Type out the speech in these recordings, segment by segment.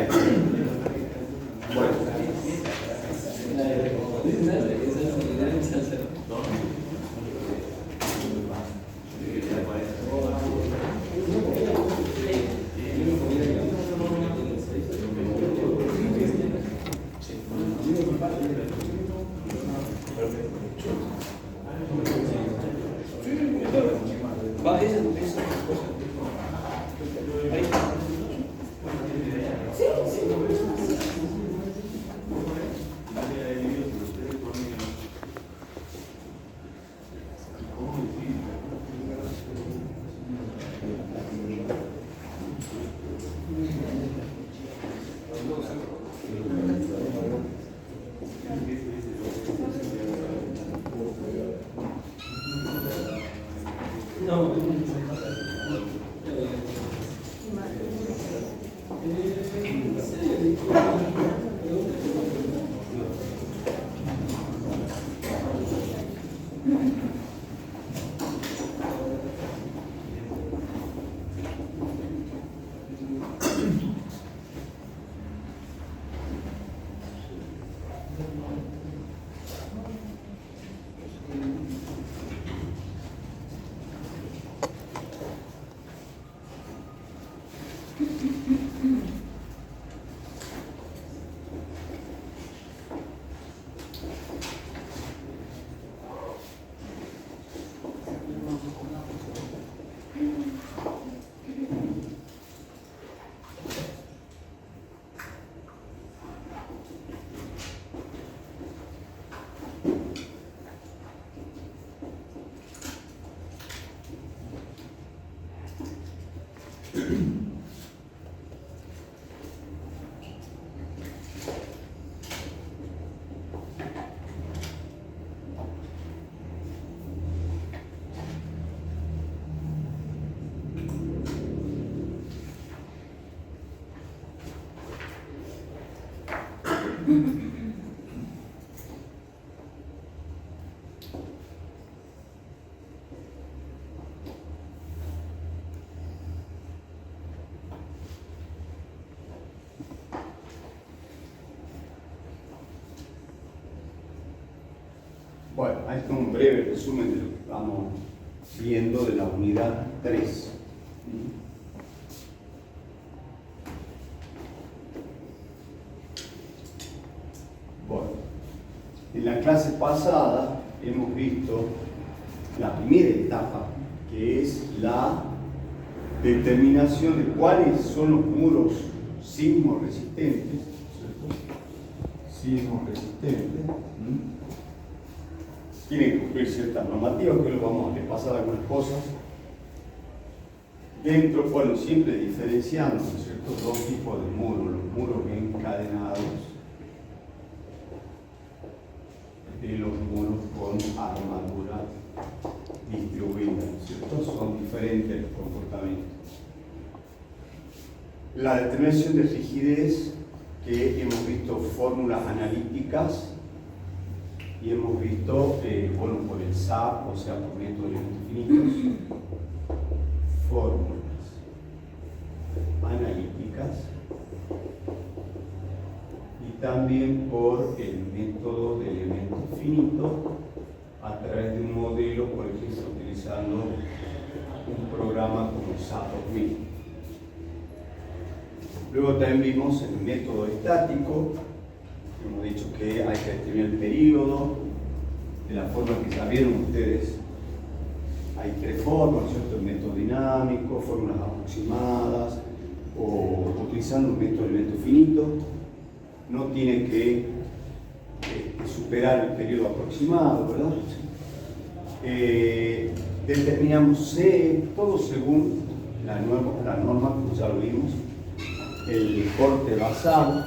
Bueno. Bueno, ahí está un breve resumen de lo que estamos viendo de la unidad 3. Bueno, en la clase pasada hemos visto la primera etapa, que es la determinación de cuáles son los muros sismo resistentes. Sismo resistentes. Tienen que cumplir ciertas normativas, que lo vamos a repasar algunas cosas. Dentro, bueno, siempre diferenciando, ¿no es cierto?, dos tipos de muros, los muros encadenados y los muros con armadura distribuida, ¿no es cierto? Son diferentes los comportamientos. La determinación de rigidez, que hemos visto fórmulas analíticas y hemos visto, bueno, por el SAP, o sea, por métodos infinitos, fórmulas analíticas, y también por el método de elemento finito a través de un modelo, por ejemplo, utilizando un programa como SAP 2000. Luego también vimos el método estático. Hemos dicho que hay que determinar el periodo de la forma que ya vieron ustedes. Hay tres formas, ¿no es cierto? El método dinámico, fórmulas aproximadas, o utilizando un método de elemento finito. No tiene que superar el periodo aproximado, ¿verdad? Determinamos C, todo según la norma, como ya lo vimos, el corte basal.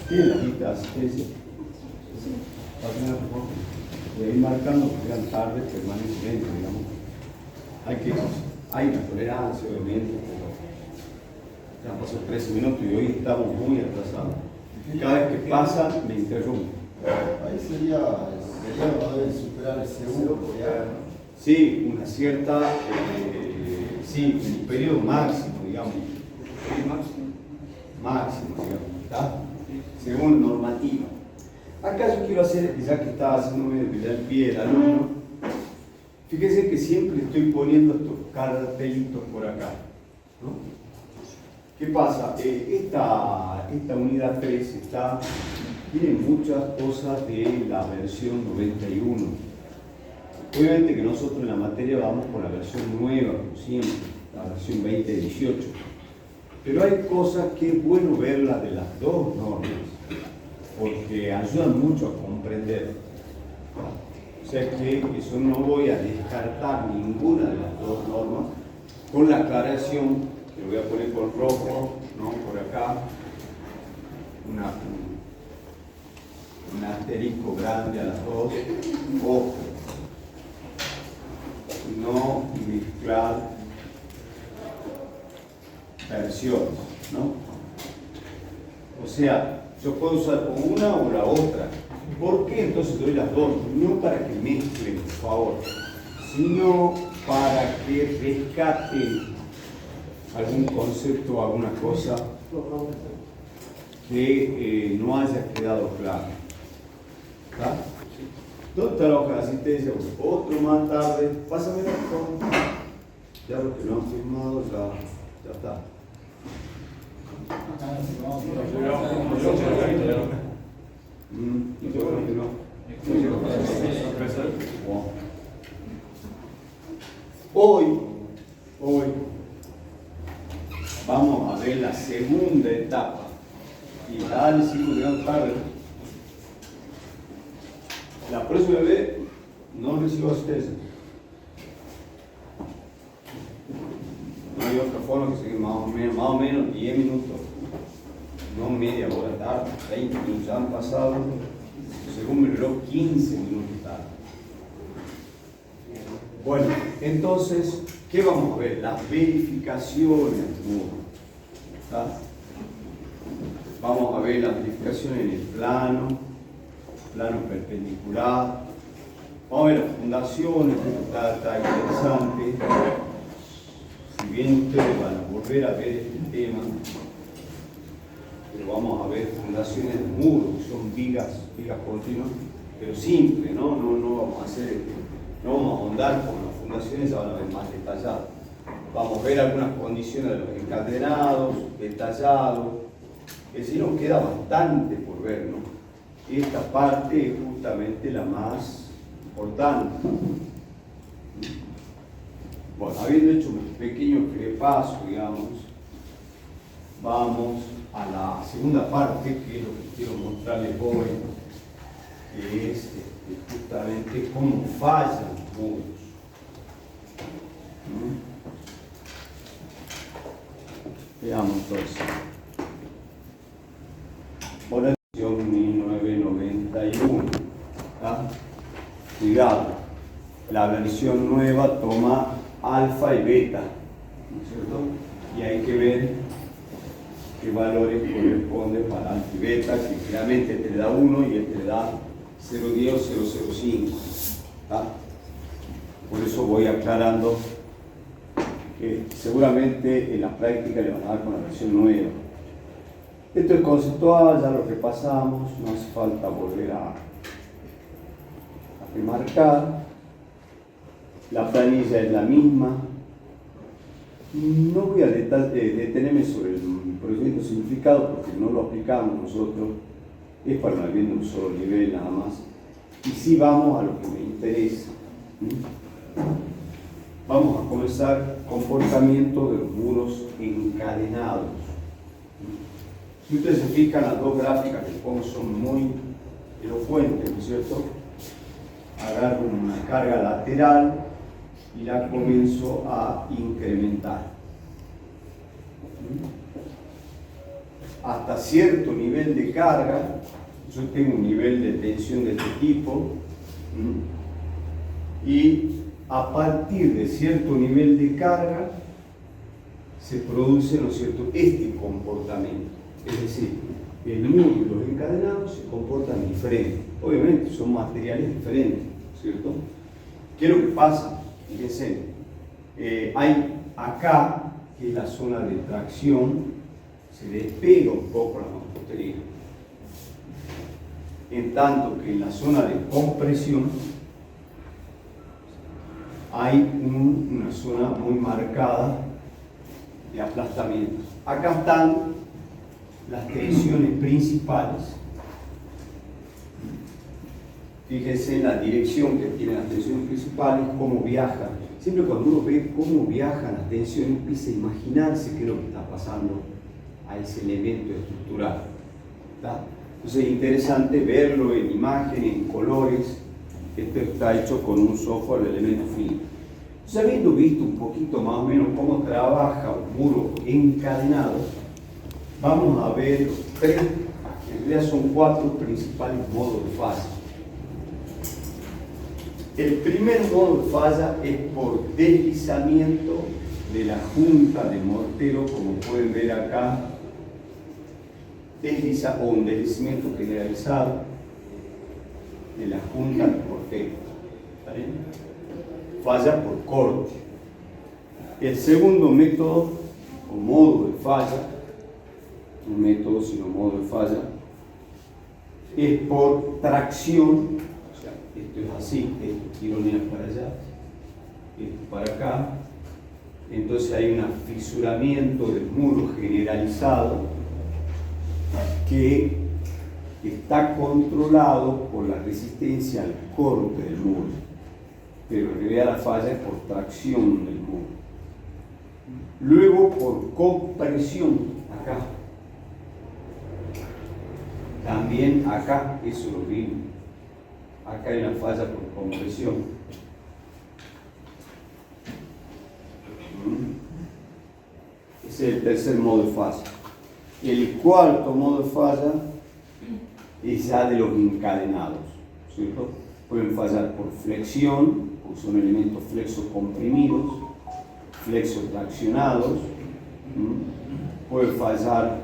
¿Tienen la lista de asistencia? Voy a ir marcando que sean tarde permanentemente, digamos. Hay una tolerancia, obviamente, pero ya pasó 13 minutos y hoy estamos muy atrasados. Cada vez que pasa, me interrumpo. Ahí sería no deben superar el seguro. Sí, una cierta, sí, un periodo máximo, digamos, máximo, digamos, ¿está? Según normativa. Acá yo quiero hacer, ya que estaba haciendo medio ya el pie del alumno, fíjense que siempre estoy poniendo estos cartelitos por acá, ¿no? ¿Qué pasa? Esta unidad 3 tiene muchas cosas de la versión 91. Obviamente que nosotros en la materia vamos por la versión nueva, como siempre, la versión 2018. Pero hay cosas que es bueno verlas de las dos normas, porque ayudan mucho a comprender. O sea que eso no voy a descartar ninguna de las dos normas, con la aclaración, que lo voy a poner por rojo, ¿no? Por acá, un asterisco grande a las dos. Ojo, no mezclar versiones, ¿no? O sea, yo puedo usar o una o la otra. ¿Por qué entonces doy las dos? No para que mezclen, por favor, sino para que rescaten algún concepto o alguna cosa que no haya quedado claro. ¿Está? ¿Dónde está la hoja de asistencia? Otro más tarde. Pásame la hoja. Ya los que lo han firmado ya está. Yo creo que no. Hoy vamos a ver la segunda etapa. Y dale, chicos, llegando tarde. La próxima vez no recibo asistencia. No hay otra forma que seguir más o menos 10 minutos. No media hora tarde, 20 minutos ya han pasado, según mi reloj, 15 minutos tarde. Bueno, entonces, ¿qué vamos a ver? Las verificaciones. ¿Está? Vamos a ver las verificaciones en el plano perpendicular. Vamos a ver las fundaciones, que está interesante. Si bien ustedes van a volver a ver este tema, pero vamos a ver fundaciones de muros, que son vigas continuas, pero simples, ¿no? No vamos a hacer, no vamos a ahondar con las fundaciones, ya van a ver más detalladas. Vamos a ver algunas condiciones de los encadenados, detallados, que si nos queda bastante por ver, ¿no? Esta parte es justamente la más importante. Bueno, habiendo hecho un pequeño repaso, digamos, vamos a la segunda parte, que es lo que quiero mostrarles hoy, que es justamente cómo fallan los muros. Veamos entonces. Por la edición 1991. ¿Tá? Cuidado, la versión nueva toma alfa y beta, ¿no es cierto? Y hay que ver qué valores corresponden para alfa y beta, que generalmente este le da 1 y este le da 0,10 o 0,05. ¿Tá? Por eso voy aclarando que seguramente en la práctica le van a dar con la versión nueva. Esto es conceptual, ya lo repasamos, no hace falta volver a remarcar. La planilla es la misma. No voy a detenerme sobre el procedimiento simplificado porque no lo aplicamos nosotros, es para viendo un solo nivel nada más. Y sí vamos a lo que me interesa. Vamos a comenzar comportamiento de los muros encadenados. Si ustedes se fijan, las dos gráficas que pongo son muy elocuentes, ¿no es cierto? Agarro una carga lateral y la comienzo a incrementar. Hasta cierto nivel de carga, yo tengo un nivel de tensión de este tipo, y a partir de cierto nivel de carga se produce, ¿no es cierto?, este comportamiento. Es decir, el muro y los encadenados se comportan diferentes. Obviamente son materiales diferentes, ¿cierto? ¿Qué es lo que pasa? Fíjense, hay acá que es la zona de tracción, se despega un poco la mampostería. En tanto que en la zona de compresión hay una zona muy marcada de aplastamiento. Acá están las tensiones principales. Fíjense en la dirección que tienen las tensiones principales, cómo viajan. Siempre cuando uno ve cómo viajan las tensiones, empieza a imaginarse qué es lo que está pasando a ese elemento estructural. ¿Está? Entonces es interesante verlo en imágenes, en colores. Esto está hecho con un software de elementos finitos. Entonces, habiendo visto un poquito más o menos cómo trabaja un muro encadenado, vamos a ver tres, en realidad son cuatro principales modos de falla. El primer modo de falla es por deslizamiento de la junta de mortero, como pueden ver acá, o un deslizamiento generalizado de la junta de mortero. ¿Está bien? Falla por corte. El segundo método o modo de falla, no método sino modo de falla, es por tracción. O sea, esto es así, esto tironea para allá, esto para acá. Entonces hay un fisuramiento del muro generalizado que está controlado por la resistencia al corte del muro, pero en realidad la falla es por tracción del muro. Luego por compresión, acá. También acá, eso lo vimos. Acá hay una falla por compresión. Ese es el tercer modo de falla. El cuarto modo de falla es ya de los encadenados, ¿cierto? Pueden fallar por flexión, porque son elementos flexos comprimidos, flexos traccionados. Pueden fallar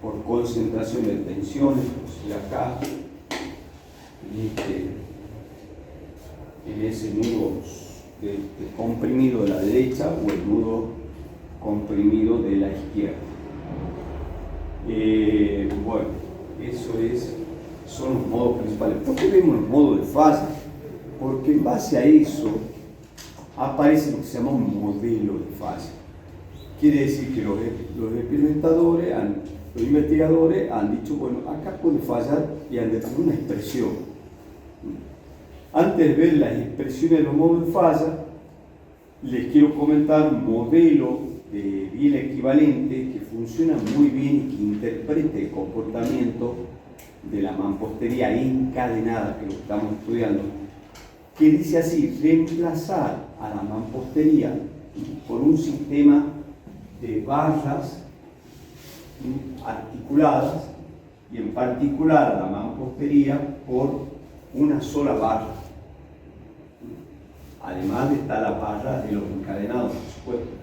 por concentración de tensiones, como acá, en ese nudo comprimido de la derecha o el nudo comprimido de la izquierda. Bueno, son los modos principales. ¿Por qué vemos los modos de falla? Porque en base a eso aparece lo que se llama un modelo de falla. Quiere decir que los experimentadores, los investigadores han dicho, bueno, acá puede fallar y han determinado una expresión. Antes de ver las expresiones de los modos de falla, les quiero comentar un modelo de biela equivalente que funciona muy bien y que interpreta el comportamiento de la mampostería encadenada, que lo estamos estudiando, que dice así: reemplazar a la mampostería por un sistema de barras articuladas, y en particular a la mampostería por una sola barra. Además está la barra de los encadenados, por supuesto.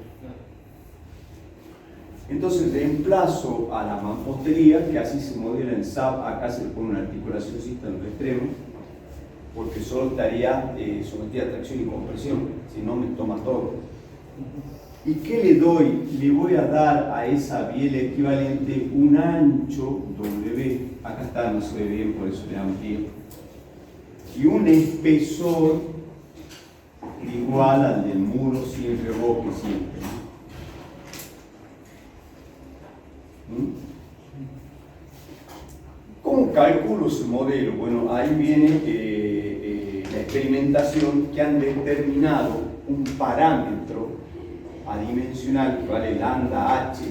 Entonces reemplazo a la mampostería, que así se modela en SAP. Acá se le pone una articulacióncita en los extremos, porque solo estaría sometida a tracción y compresión, si no me toma todo. ¿Y qué le doy? Le voy a dar a esa biela equivalente un ancho W, acá está, no se ve bien, por eso le amplío, y un espesor igual al del muro sin revoque siempre. ¿Cómo calculo ese modelo? Bueno, ahí viene la experimentación, que han determinado un parámetro adimensional que vale lambda h,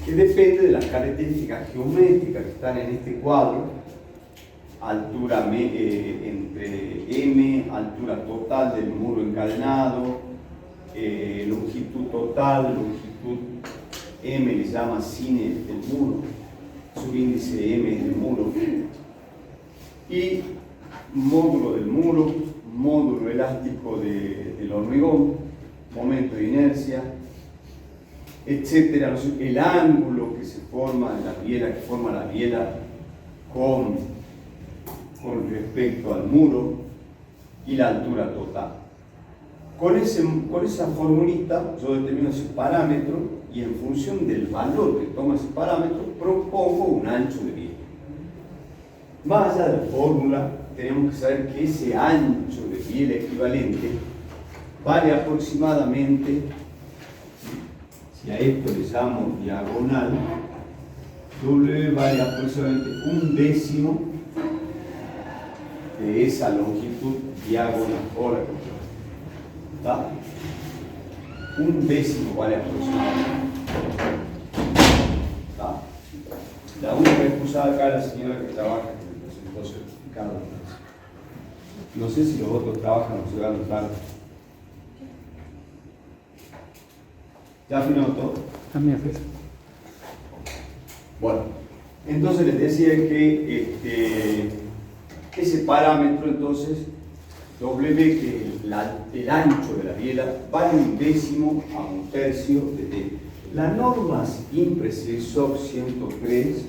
que depende de las características geométricas que están en este cuadro: altura entre m, altura total del muro encadenado, longitud total, longitud m le llama cine del muro, subíndice m del muro, y módulo del muro, módulo elástico del hormigón, momento de inercia, etcétera. El ángulo que se forma en la biela, que forma la biela con respecto al muro, y la altura total. Con esa formulita yo determino ese parámetro y en función del valor que toma ese parámetro propongo un ancho de biela. Más allá de la fórmula, tenemos que saber que ese ancho de biela equivalente vale aproximadamente, si a esto le llamo diagonal, W vale aproximadamente 1/10 de esa longitud diagonal. Ahora, ¿está? 1/10 vale aproximadamente. ¿Está? La única excusada acá es la señora que trabaja en el presentó certificado. No sé si los otros trabajan o se van tarde. ¿Ya afinó todo? También. Bueno, entonces les decía que ese parámetro, entonces, W, que el ancho de la biela, vale 1/10 a 1/3 de T. La norma Impress SOC 103,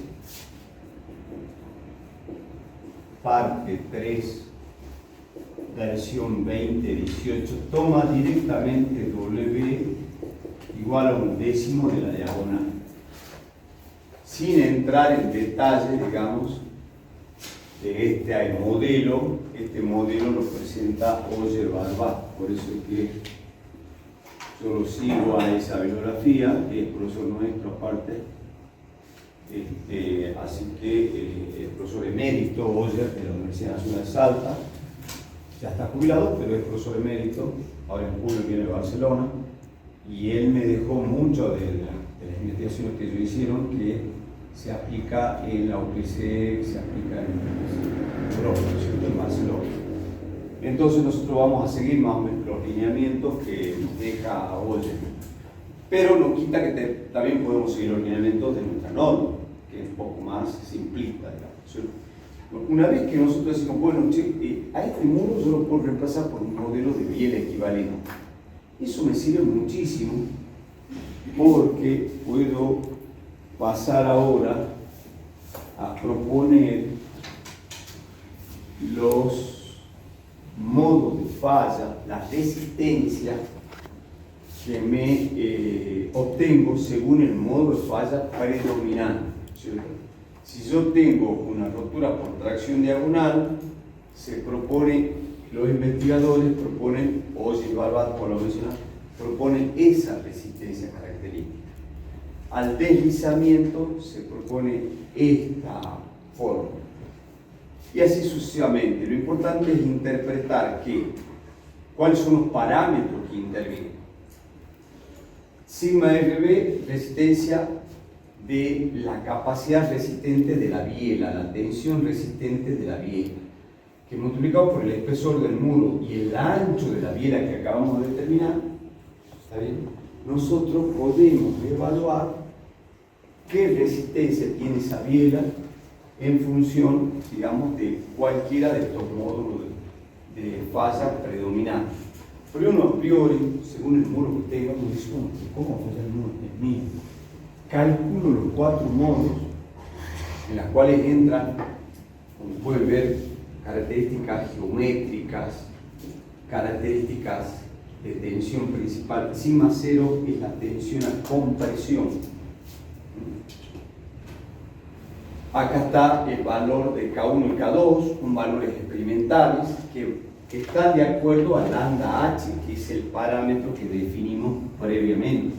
parte 3, versión 2018, toma directamente W igual a 1/10 de la diagonal, sin entrar en detalle, digamos, de este modelo. Este modelo lo presenta Ogier-Barbat, por eso es que yo lo sigo a esa bibliografía, que es profesor nuestro aparte, así que el profesor emérito Ogier de la Universidad Nacional de Salta, ya está jubilado, pero es profesor emérito, ahora en julio viene de Barcelona, y él me dejó mucho de las investigaciones que ellos hicieron, que se aplica en la UPC, se aplica en Europa, en Barcelona. Entonces nosotros vamos a seguir más o menos los lineamientos que nos deja Ogier. Pero no quita que también podemos seguir los lineamientos de nuestra norma, que es un poco más simplista, digamos. Una vez que nosotros decimos, bueno, a este muro yo lo puedo reemplazar por un modelo de biela equivalente. Eso me sirve muchísimo porque puedo pasar ahora a proponer los modos de falla, la resistencia que me obtengo según el modo de falla predominante, ¿cierto? Si yo tengo una rotura por tracción diagonal, se propone, los investigadores proponen, Ogier-Barbat por lo mencionado, proponen esa resistencia característica. Al deslizamiento se propone esta fórmula. Y así sucesivamente. Lo importante es interpretar cuáles son los parámetros que intervienen. Sigma RB, resistencia de la capacidad resistente de la biela, la tensión resistente de la biela, que multiplicado por el espesor del muro y el ancho de la biela que acabamos de determinar, ¿está bien? Nosotros podemos evaluar qué resistencia tiene esa biela en función, digamos, de cualquiera de estos módulos de falla predominante. Pero uno a priori, según el muro que tenga, uno dice, ¿cómo falla el muro? Es mío. Calculo los 4 modos en los cuales entran, como pueden ver, características geométricas, características de tensión principal. Sigma 0 es la tensión a compresión. Acá está el valor de K1 y K2, son valores experimentales que están de acuerdo a lambda H, que es el parámetro que definimos previamente.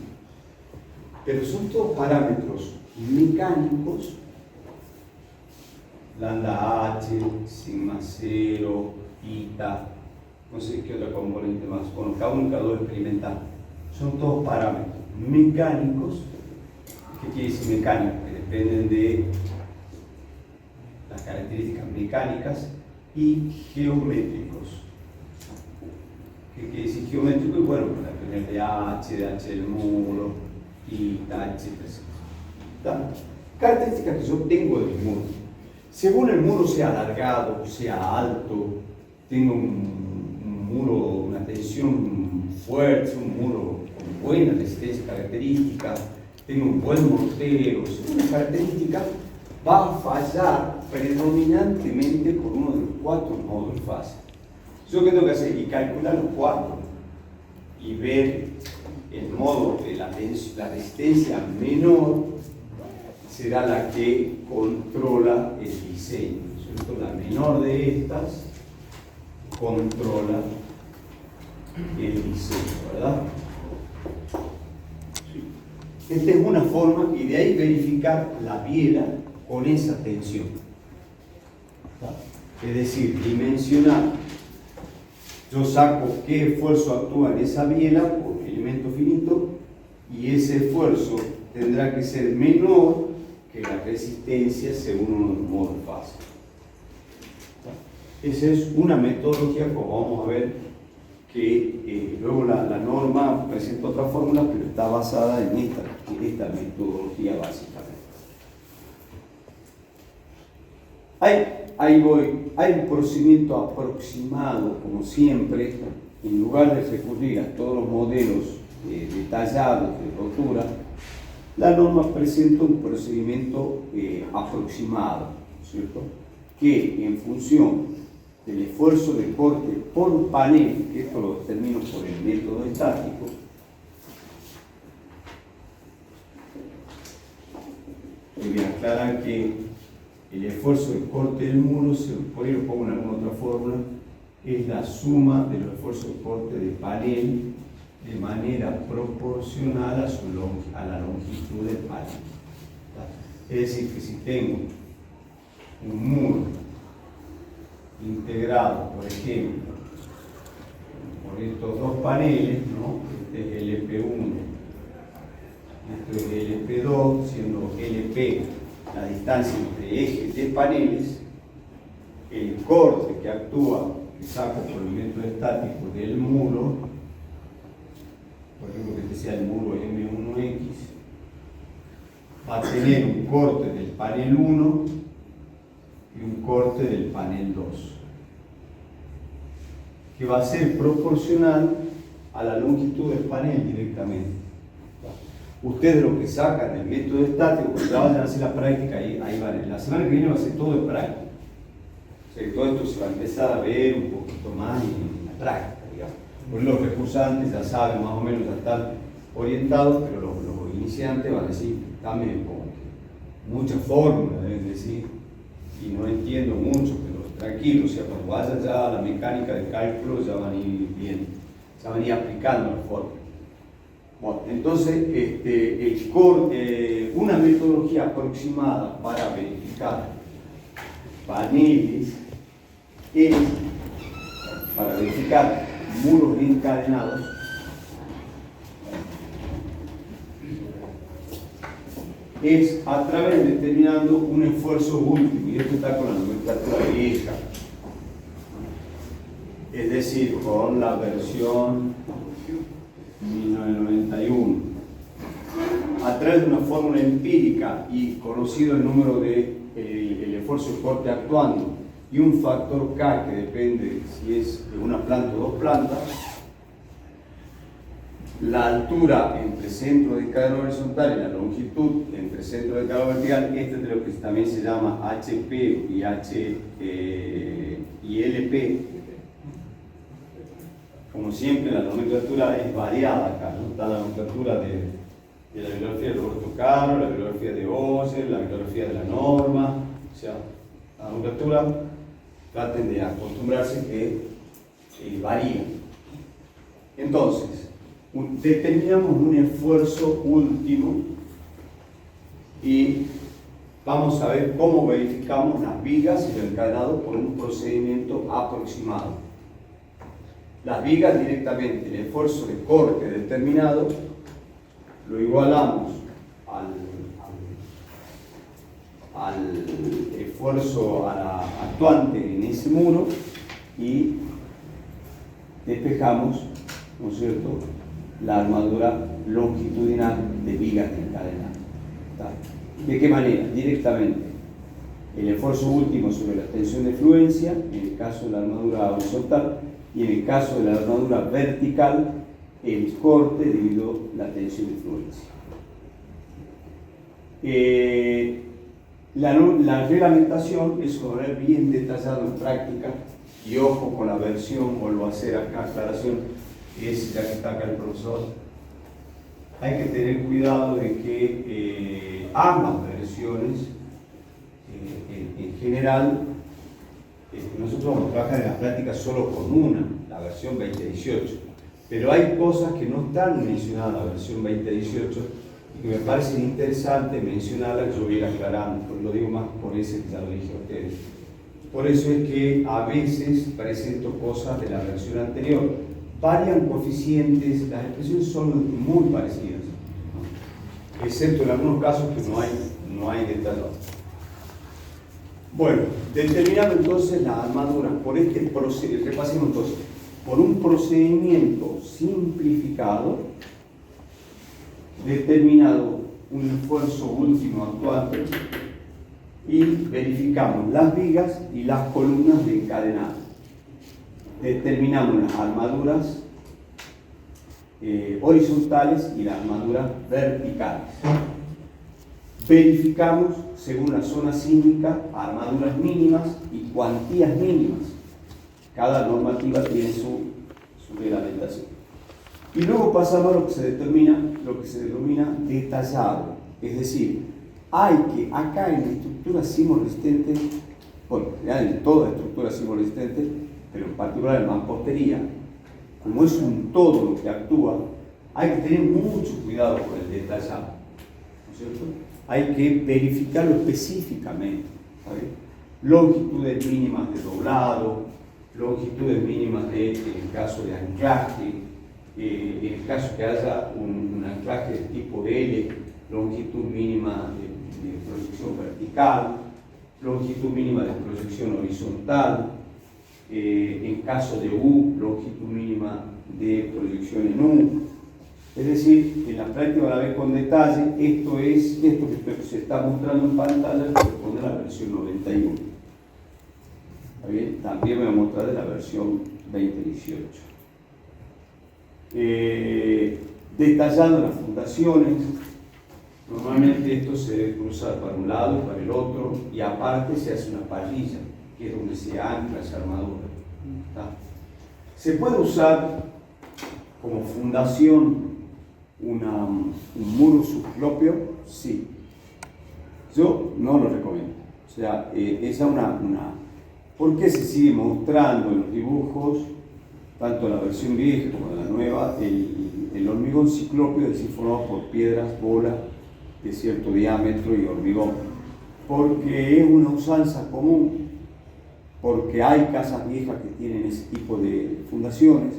Pero son todos parámetros mecánicos, lambda H, sigma 0, eta, no sé qué otra componente más, bueno, K1 y K2 experimental. Son todos parámetros mecánicos. ¿Qué quiere decir mecánico? Que dependen de las características mecánicas y geométricos. ¿Qué quiere decir geométrico? Y bueno, para depender de H del muro, y H, etc. Características que yo tengo del muro. Según el muro sea alargado, sea alto, tengo un muro, una tensión fuerte, un muro con buena resistencia característica, tengo un buen mortero, según las características, va a fallar predominantemente por uno de los 4 modos de fase. ¿Yo qué tengo que hacer? Y calcular los 4. y ver el modo de la resistencia menor será la que controla el diseño, ¿cierto? La menor de estas controla el diseño, ¿verdad? Sí. Esta es una forma, y de ahí verificar la biela con esa tensión. Es decir, dimensionar. Yo saco qué esfuerzo actúa en esa biela por elemento finito, y ese esfuerzo tendrá que ser menor que la resistencia según unos modos fáciles. Esa es una metodología, como vamos a ver, que luego la norma presenta otra fórmula, pero está basada en esta metodología básicamente. Ahí voy. Hay un procedimiento aproximado, como siempre, en lugar de recurrir a todos los modelos detallados de rotura. La norma presenta un procedimiento aproximado, ¿cierto? Que en función del esfuerzo de corte por panel, que esto lo determino por el método estático, voy a aclarar que el esfuerzo de corte del muro, por ahí lo pongo en alguna otra fórmula, es la suma de los esfuerzos de corte de panel de manera proporcional a la longitud del panel. Es decir, que si tengo un muro integrado, por ejemplo, por estos dos paneles, ¿no? Este es LP1, esto es LP2, siendo LP la distancia entre ejes de paneles, el corte que actúa, que saco por el método estático del muro, por ejemplo que este sea el muro M1X, va a tener un corte del panel 1 y un corte del panel 2, que va a ser proporcional a la longitud del panel directamente. Ustedes lo que sacan del método estático, cuando ya vayan a hacer la práctica, ahí van. La semana que viene va a ser todo de práctica. O sea, todo esto se va a empezar a ver un poquito más en la práctica, digamos. Pues los recursantes ya saben más o menos, ya están orientados, pero los iniciantes van a decir, dame como que muchas fórmulas, deben decir, y no entiendo mucho, pero tranquilo, o sea, cuando vayan ya a la mecánica de cálculo, ya van a ir viendo, ya van a ir aplicando la fórmula. Bueno, entonces, una metodología aproximada para verificar paneles es, para verificar muros encadenados, es a través de determinando un esfuerzo último, y esto está con la nomenclatura vieja, es decir, con la versión 1991, a través de una fórmula empírica y conocido el número de el esfuerzo de corte actuando y un factor K que depende si es de una planta o dos plantas, la altura entre centro de cadena horizontal y la longitud entre centro de cadena vertical, este es lo que también se llama HP y LP. Como siempre, la nomenclatura es variada acá, ¿no? Está la nomenclatura de la bibliografía de Roberto Caro, la bibliografía de Oser, la bibliografía de la norma, o sea, la nomenclatura, traten de acostumbrarse que varía. Entonces, determinamos un esfuerzo último y vamos a ver cómo verificamos las vigas y lo encadenado por un procedimiento aproximado. Las vigas directamente, el esfuerzo de corte determinado, lo igualamos al esfuerzo actuante en ese muro y despejamos, ¿no es cierto?, la armadura longitudinal de vigas encadenadas. ¿De qué manera? Directamente. El esfuerzo último sobre la tensión de fluencia, en el caso de la armadura horizontal, y en el caso de la armadura vertical, el corte debido a la tensión de fluencia. La reglamentación, eso va a ver bien detallado en práctica, y ojo con la versión, vuelvo a hacer acá aclaración, es, ya que está acá el profesor, hay que tener cuidado de que ambas versiones, en general, nosotros vamos a trabajar en las prácticas solo con una, la versión 2018, pero hay cosas que no están mencionadas en la versión 2018 y que me parecen interesantes mencionarlas. Yo voy a ir aclarando, lo digo más por ese que ya lo dije a ustedes. Por eso es que a veces presento cosas de la versión anterior. Varían coeficientes, las expresiones son muy parecidas, ¿no? Excepto en algunos casos que no hay detallado. Bueno, determinando entonces las armaduras por este procedimiento, repasemos entonces, por un procedimiento simplificado, determinado un esfuerzo último actuante, y verificamos las vigas y las columnas de encadenado. Determinamos las armaduras horizontales y las armaduras verticales. Verificamos, según la zona sísmica, armaduras mínimas y cuantías mínimas. Cada normativa tiene su reglamentación. Y luego pasamos a lo que se denomina detallado. Es decir, hay que acá en estructuras sismo-resistentes, bueno, en toda estructura sismo-resistente, pero en particular en mampostería, como es un todo lo que actúa, hay que tener mucho cuidado con el detallado, ¿no es cierto? Hay que verificarlo específicamente, ¿sabes? Longitudes mínimas de doblado, longitudes mínimas en el caso de anclaje, en el caso que haya un anclaje de tipo L, longitud mínima de proyección vertical, longitud mínima de proyección horizontal, en caso de U, longitud mínima de proyección en U. Es decir, en la práctica van a ver con detalle, esto que se está mostrando en pantalla corresponde a la versión 91. ¿Está bien? También voy a mostrar de la versión 2018. Detallando las fundaciones, normalmente esto se debe cruzar para un lado y para el otro, y aparte se hace una parrilla, que es donde se ancla esa armadura. ¿Está? Se puede usar como fundación un muro subclopio, sí. Yo no lo recomiendo. O sea, esa ¿por qué se sigue mostrando en los dibujos, tanto la versión vieja como la nueva, el hormigón ciclópeo, es decir, formado por piedras, bolas de cierto diámetro y hormigón? Porque es una usanza común, porque hay casas viejas que tienen ese tipo de fundaciones,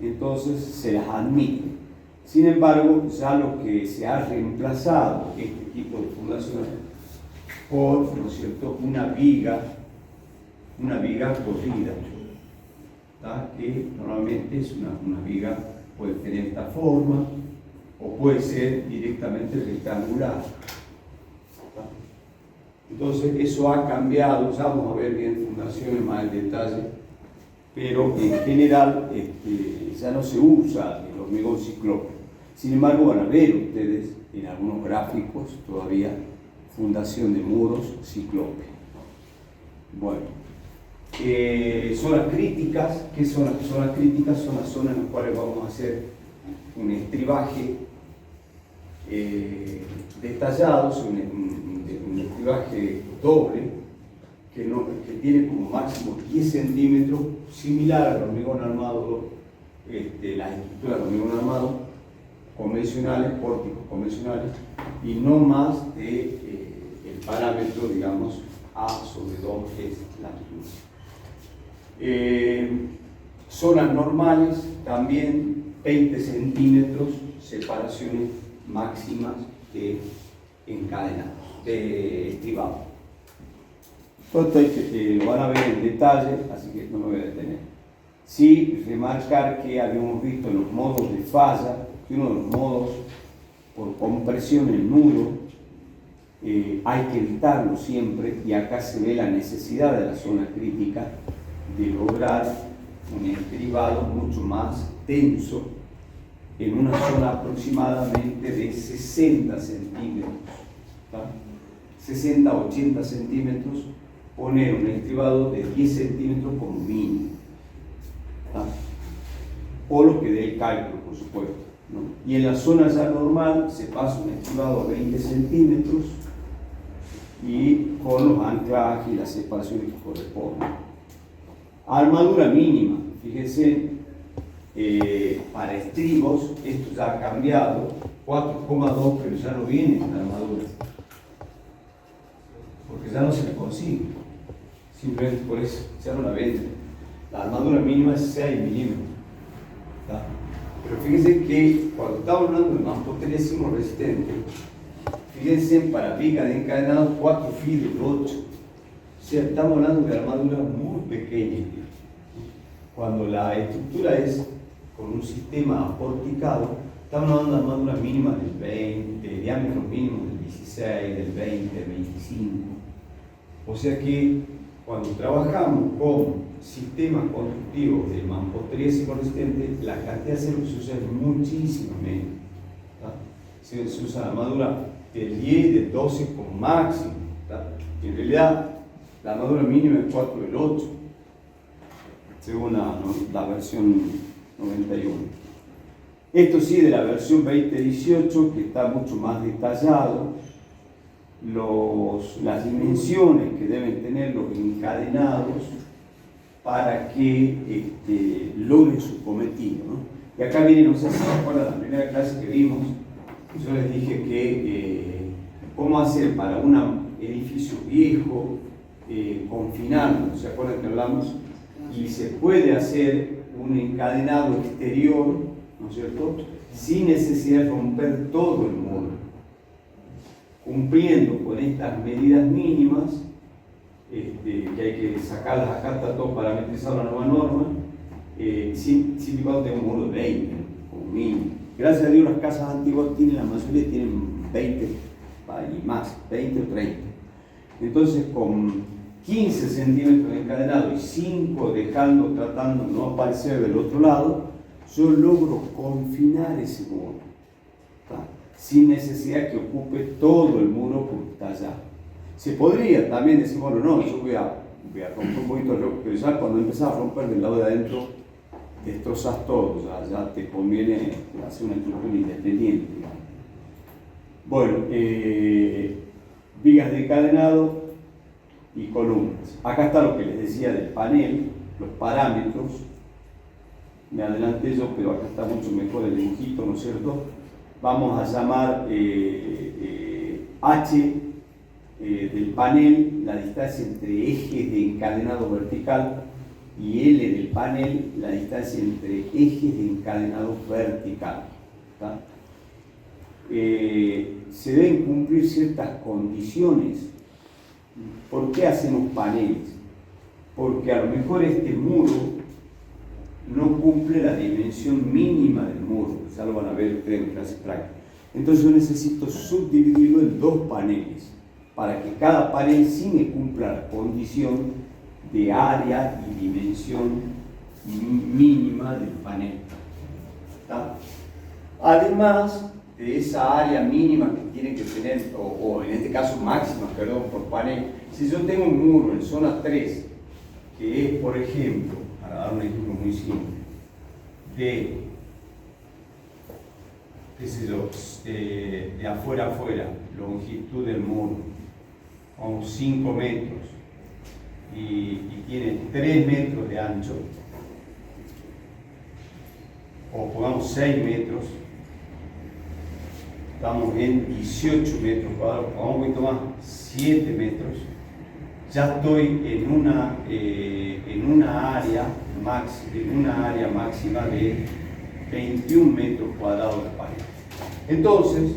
entonces se las admite. Sin embargo, ya lo que se ha reemplazado este tipo de fundaciones por, ¿no es cierto?, una viga corrida, ¿tá? Que normalmente es una viga, puede tener esta forma o puede ser directamente rectangular, ¿tá? Entonces eso ha cambiado, ya vamos a ver bien fundaciones más en detalle, pero en general ya no se usa el hormigón ciclópeo. Sin embargo, van a ver ustedes en algunos gráficos todavía fundación de muros ciclópeos. Bueno, zonas críticas. ¿Qué son las zonas críticas? Son las zonas en las cuales vamos a hacer un estribaje detallado, un estribaje doble, que tiene como máximo 10 centímetros, similar al hormigón armado, las estructuras de hormigón armado convencionales, pórticos convencionales, y no más de el parámetro, digamos, A sobre 2 es la altura. Zonas normales, también 20 centímetros, separaciones máximas de encadenados, de estribado. Todo esto lo van a ver en detalle, así que no me voy a detener. Sí, remarcar que habíamos visto en los modos de falla, que uno de los modos por compresión en el muro hay que evitarlo siempre, y acá se ve la necesidad de la zona crítica de lograr un estribado mucho más denso en una zona aproximadamente de 60 centímetros, ¿tá? 60 a 80 centímetros, poner un estribado de 10 centímetros como mínimo, ¿tá? o lo que dé el cálculo, por supuesto, ¿no? Y en la zona ya normal se pasa un estimado a 20 centímetros y con los anclajes y las separaciones que corresponden. Armadura mínima, fíjense, para estribos esto ya ha cambiado, 4,2, pero ya no viene la armadura, porque ya no se la consigue, simplemente por eso, ya no la venden. La armadura mínima es 6 milímetros. ¿Tá? Pero fíjense que cuando estamos hablando de mampostería sismo-resistente, fíjense para viga de encadenado 4 filos, 8. O sea, estamos hablando de armaduras muy pequeñas. Cuando la estructura es con un sistema aporticado, estamos hablando de armaduras mínimas del 20, de diámetros mínimos del 16, del 20, del 25. O sea que cuando trabajamos con sistemas constructivos de mampostería sismo-resistente, la cantidad de acero que se usa es muchísimo menos. Se usa armadura del 10, del 12 como máximo. En realidad, la armadura mínima es 4 del 8, según la versión 91. Esto sí, de la versión 2018, que está mucho más detallado, las dimensiones que deben tener los encadenados para que logren su cometido, ¿no? Y acá viene, no sé si se acuerdan, la primera clase que vimos, yo les dije que cómo hacer para un edificio viejo, confinarlo, ¿se acuerdan que hablamos? Y se puede hacer un encadenado exterior, ¿no es cierto?, sin necesidad de romper todo el muro, cumpliendo con estas medidas mínimas, que hay que sacarlas acá, está todo parametrizado a la nueva norma, sin y cuando tenga un muro de 20, como mínimo. Gracias a Dios las casas antiguas la mayoría tienen 20 y más, 20 o 30. Entonces con 15 centímetros de encadenado y 5 tratando de no aparecer del otro lado, yo logro confinar ese muro, ¿tá? Sin necesidad que ocupe todo el muro porque está allá. Se podría también decir, bueno, no, yo voy a romper un poquito, pero ya cuando empezás a romper del lado de adentro, destrozas todo, ya te conviene hacer una estructura independiente. Bueno, vigas de encadenado y columnas. Acá está lo que les decía del panel, los parámetros. Me adelanté yo, pero acá está mucho mejor el dibujito, ¿no es cierto? Vamos a llamar H del panel, la distancia entre ejes de encadenado vertical, y L del panel, la distancia entre ejes de encadenado vertical. ¿Tá? Se deben cumplir ciertas condiciones. ¿Por qué hacemos paneles? Porque a lo mejor este muro no cumple la dimensión mínima del muro, ya lo van a ver ustedes en clase práctica. Entonces yo necesito subdividirlo en 2 paneles, para que cada panel sí me cumpla la condición de área y dimensión mínima del panel. ¿Tá? Además de esa área mínima que tiene que tener, o en este caso máxima, perdón, por panel, si yo tengo un muro en zona 3, que es, por ejemplo, para dar un ejemplo muy simple, de, qué sé yo, de afuera a afuera, longitud del muro, con 5 metros, y tiene 3 metros de ancho, o pongamos 6 metros, estamos en 18 metros cuadrados, pongamos un poquito más, 7 metros, ya estoy en una área máxima de 21 metros cuadrados de pared. Entonces,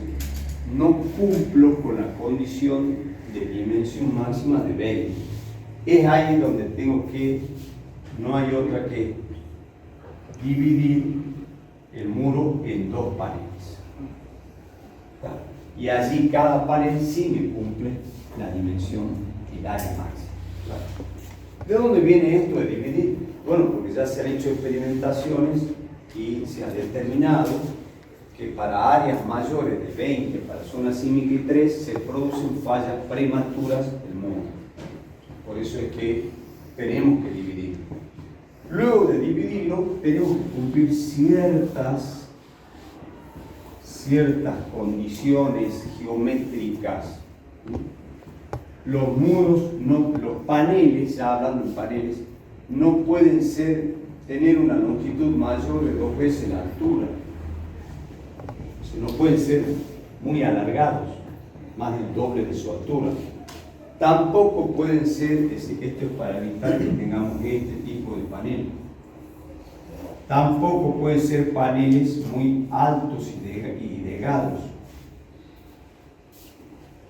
no cumplo con la condición de dimensión máxima de 20. Es ahí donde tengo que, no hay otra que dividir el muro en 2 paredes. ¿Tá? Y allí cada pared sí me cumple la dimensión del área máxima. ¿Tá? ¿De dónde viene esto de dividir? Bueno, porque ya se han hecho experimentaciones y se ha determinado que para áreas mayores de 20, para zona sísmica y 3, se producen fallas prematuras del muro. Por eso es que tenemos que dividir. Luego de dividirlo, tenemos que cumplir ciertas condiciones geométricas. Los muros, los paneles, ya hablando de paneles, no pueden tener una longitud mayor de 2 veces la altura. O sea, no pueden ser muy alargados, más del doble de su altura. Tampoco pueden ser, esto es para evitar que tengamos este tipo de panel. Tampoco pueden ser paneles muy altos y delgados,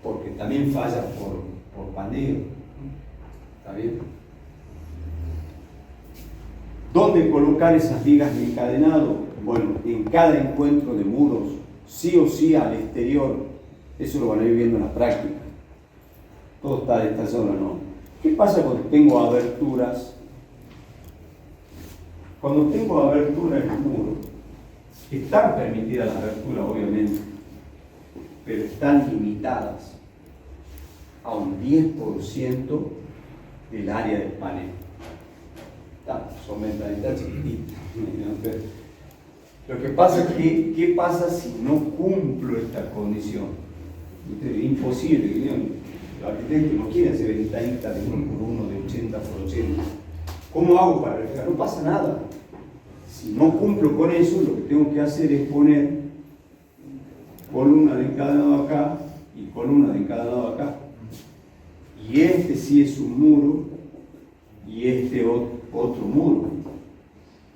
porque también falla por paneo. ¿Está bien? ¿Dónde colocar esas vigas de encadenado? Bueno, en cada encuentro de muros, sí o sí al exterior. Eso lo van a ir viendo en la práctica. Todo está detallado, ¿no? ¿Qué pasa cuando tengo aberturas? Cuando tengo aberturas en el muro, están permitidas las aberturas, obviamente, pero están limitadas a un 10% del área del panel. Son ventanitas chiquititas. Lo que pasa es que, ¿qué pasa si no cumplo esta condición? Es imposible. El arquitecto no quiere hacer ventanitas de 1 por 1, de 80 por 80. ¿Cómo hago para reflejar? No pasa nada. Si no cumplo con eso, lo que tengo que hacer es poner columna de encadenado acá y columna de encadenado acá. Y este sí es un muro y este otro muro.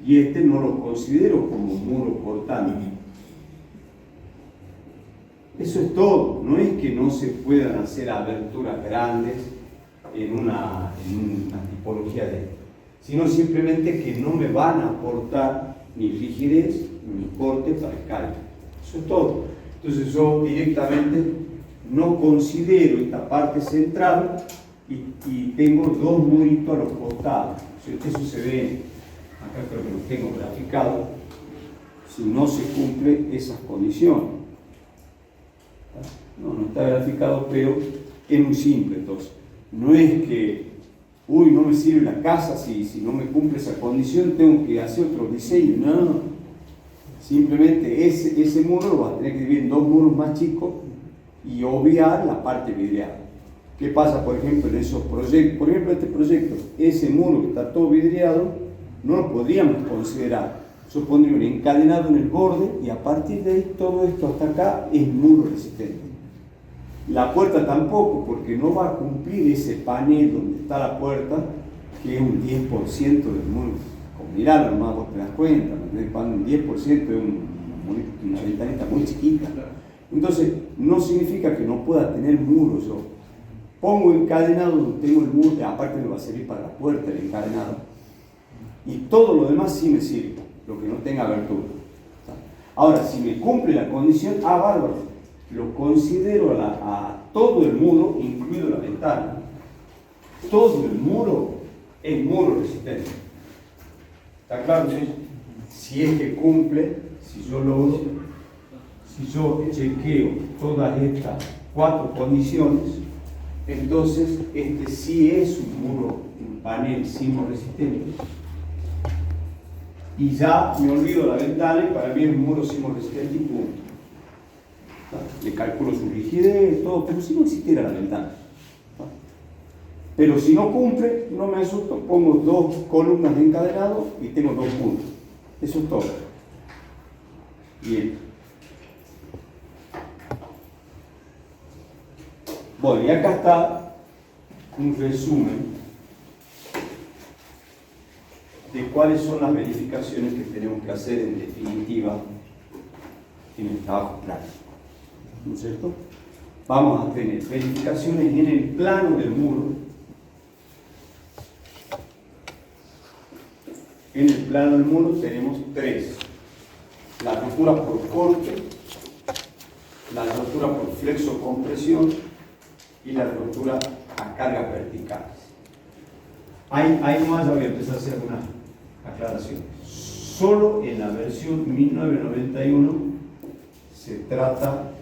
Y este no lo considero como un muro cortante. Eso es todo. No es que no se puedan hacer aberturas grandes en una tipología de esto, sino simplemente que no me van a aportar ni rigidez ni corte para el cálculo. Eso es todo. Entonces yo directamente no considero esta parte central y tengo 2 muritos a los costados. Eso se ve, acá creo que lo tengo graficado, si no se cumple esas condiciones. No está graficado, pero es muy simple. Entonces, no es que, no me sirve la casa si no me cumple esa condición, tengo que hacer otro diseño. No, simplemente ese muro lo vas a tener que dividir en 2 muros más chicos y obviar la parte vidriada. ¿Qué pasa, por ejemplo, en esos proyectos? Por ejemplo, este proyecto, ese muro que está todo vidriado, no lo podríamos considerar. Yo pondría un encadenado en el borde y a partir de ahí todo esto hasta acá es muro resistente. La puerta tampoco, porque no va a cumplir ese panel donde está la puerta, que es un 10% del muro. Con mirarlo nomás vos te das cuenta, un 10% es una ventanita muy chiquita. Entonces, no significa que no pueda tener muros. Yo pongo encadenado donde tengo el muro, aparte me va a servir para la puerta el encadenado. Y todo lo demás sí me sirve, lo que no tenga abertura. Ahora, si me cumple la condición, bárbaro. Lo considero a todo el muro, incluido la ventana. Todo el muro es muro resistente. ¿Está claro? Si es que cumple, si yo chequeo todas estas 4 condiciones, entonces este sí es un muro, un panel sismo resistente. Y ya me olvido la ventana y para mí es un muro sismo resistente y punto. Le calculo su rigidez, todo, como si no existiera la ventana. Pero si no cumple, no me asusto, pongo 2 columnas de encadenado y tengo 2 puntos. Eso es todo. Bien. Bueno, y acá está un resumen de cuáles son las verificaciones que tenemos que hacer en definitiva en el trabajo práctico. ¿No es cierto? Vamos a tener verificaciones en el plano del muro. En el plano del muro tenemos 3. La rotura por corte, la rotura por flexo-compresión y la rotura a cargas verticales. Ahí nomás ya voy a empezar a hacer algunas aclaraciones. Solo en la versión 1991 se trata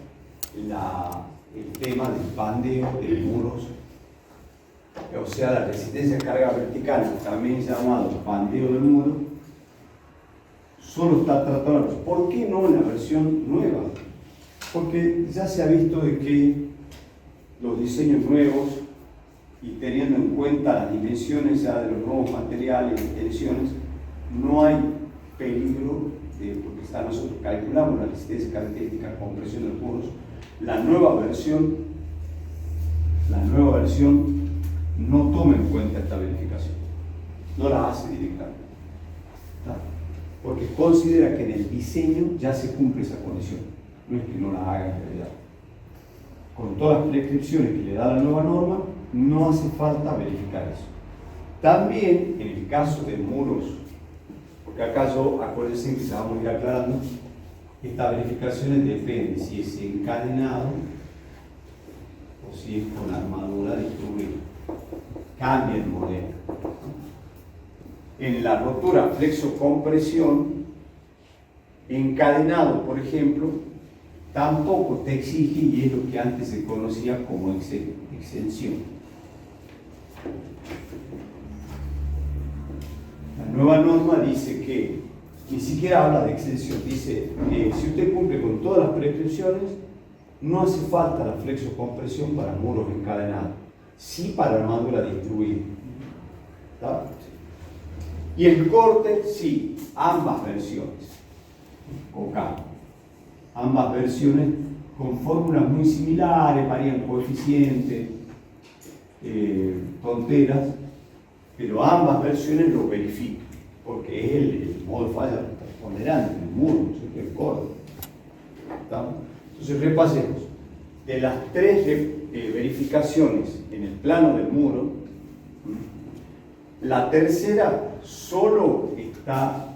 el tema del bandeo de muros o sea, la resistencia a carga vertical, también llamado pandeo del muro, solo está tratado. ¿Por qué no en la versión nueva? Porque ya se ha visto de que los diseños nuevos, y teniendo en cuenta las dimensiones ya de los nuevos materiales y tensiones, no hay peligro de, porque nosotros calculamos la resistencia característica de compresión de los muros. La nueva versión no toma en cuenta esta verificación, no la hace directamente, ¿está? Porque considera que en el diseño ya se cumple esa condición, no es que no la haga en realidad. Con todas las prescripciones que le da la nueva norma, no hace falta verificar eso. También en el caso de muros, porque acá acuérdense que se vamos a ir aclarando, estas verificaciones dependen si es encadenado o si es con armadura distribuida. Cambia el modelo. En la rotura flexo-compresión, encadenado, por ejemplo, tampoco te exige, y es lo que antes se conocía como exención. La nueva norma dice que ni siquiera habla de exención, dice si usted cumple con todas las prescripciones, no hace falta la flexo-compresión para muros encadenados, sí para armadura distribuida. ¿Está? Y el corte, sí, ambas versiones, con K. Ambas versiones con fórmulas muy similares, varían coeficientes, tonteras, pero ambas versiones lo verifican, porque es el modo de falla preponderante, el muro, no sé qué, el corte. ¿Está? Entonces repasemos. De las tres verificaciones en el plano del muro, la tercera solo está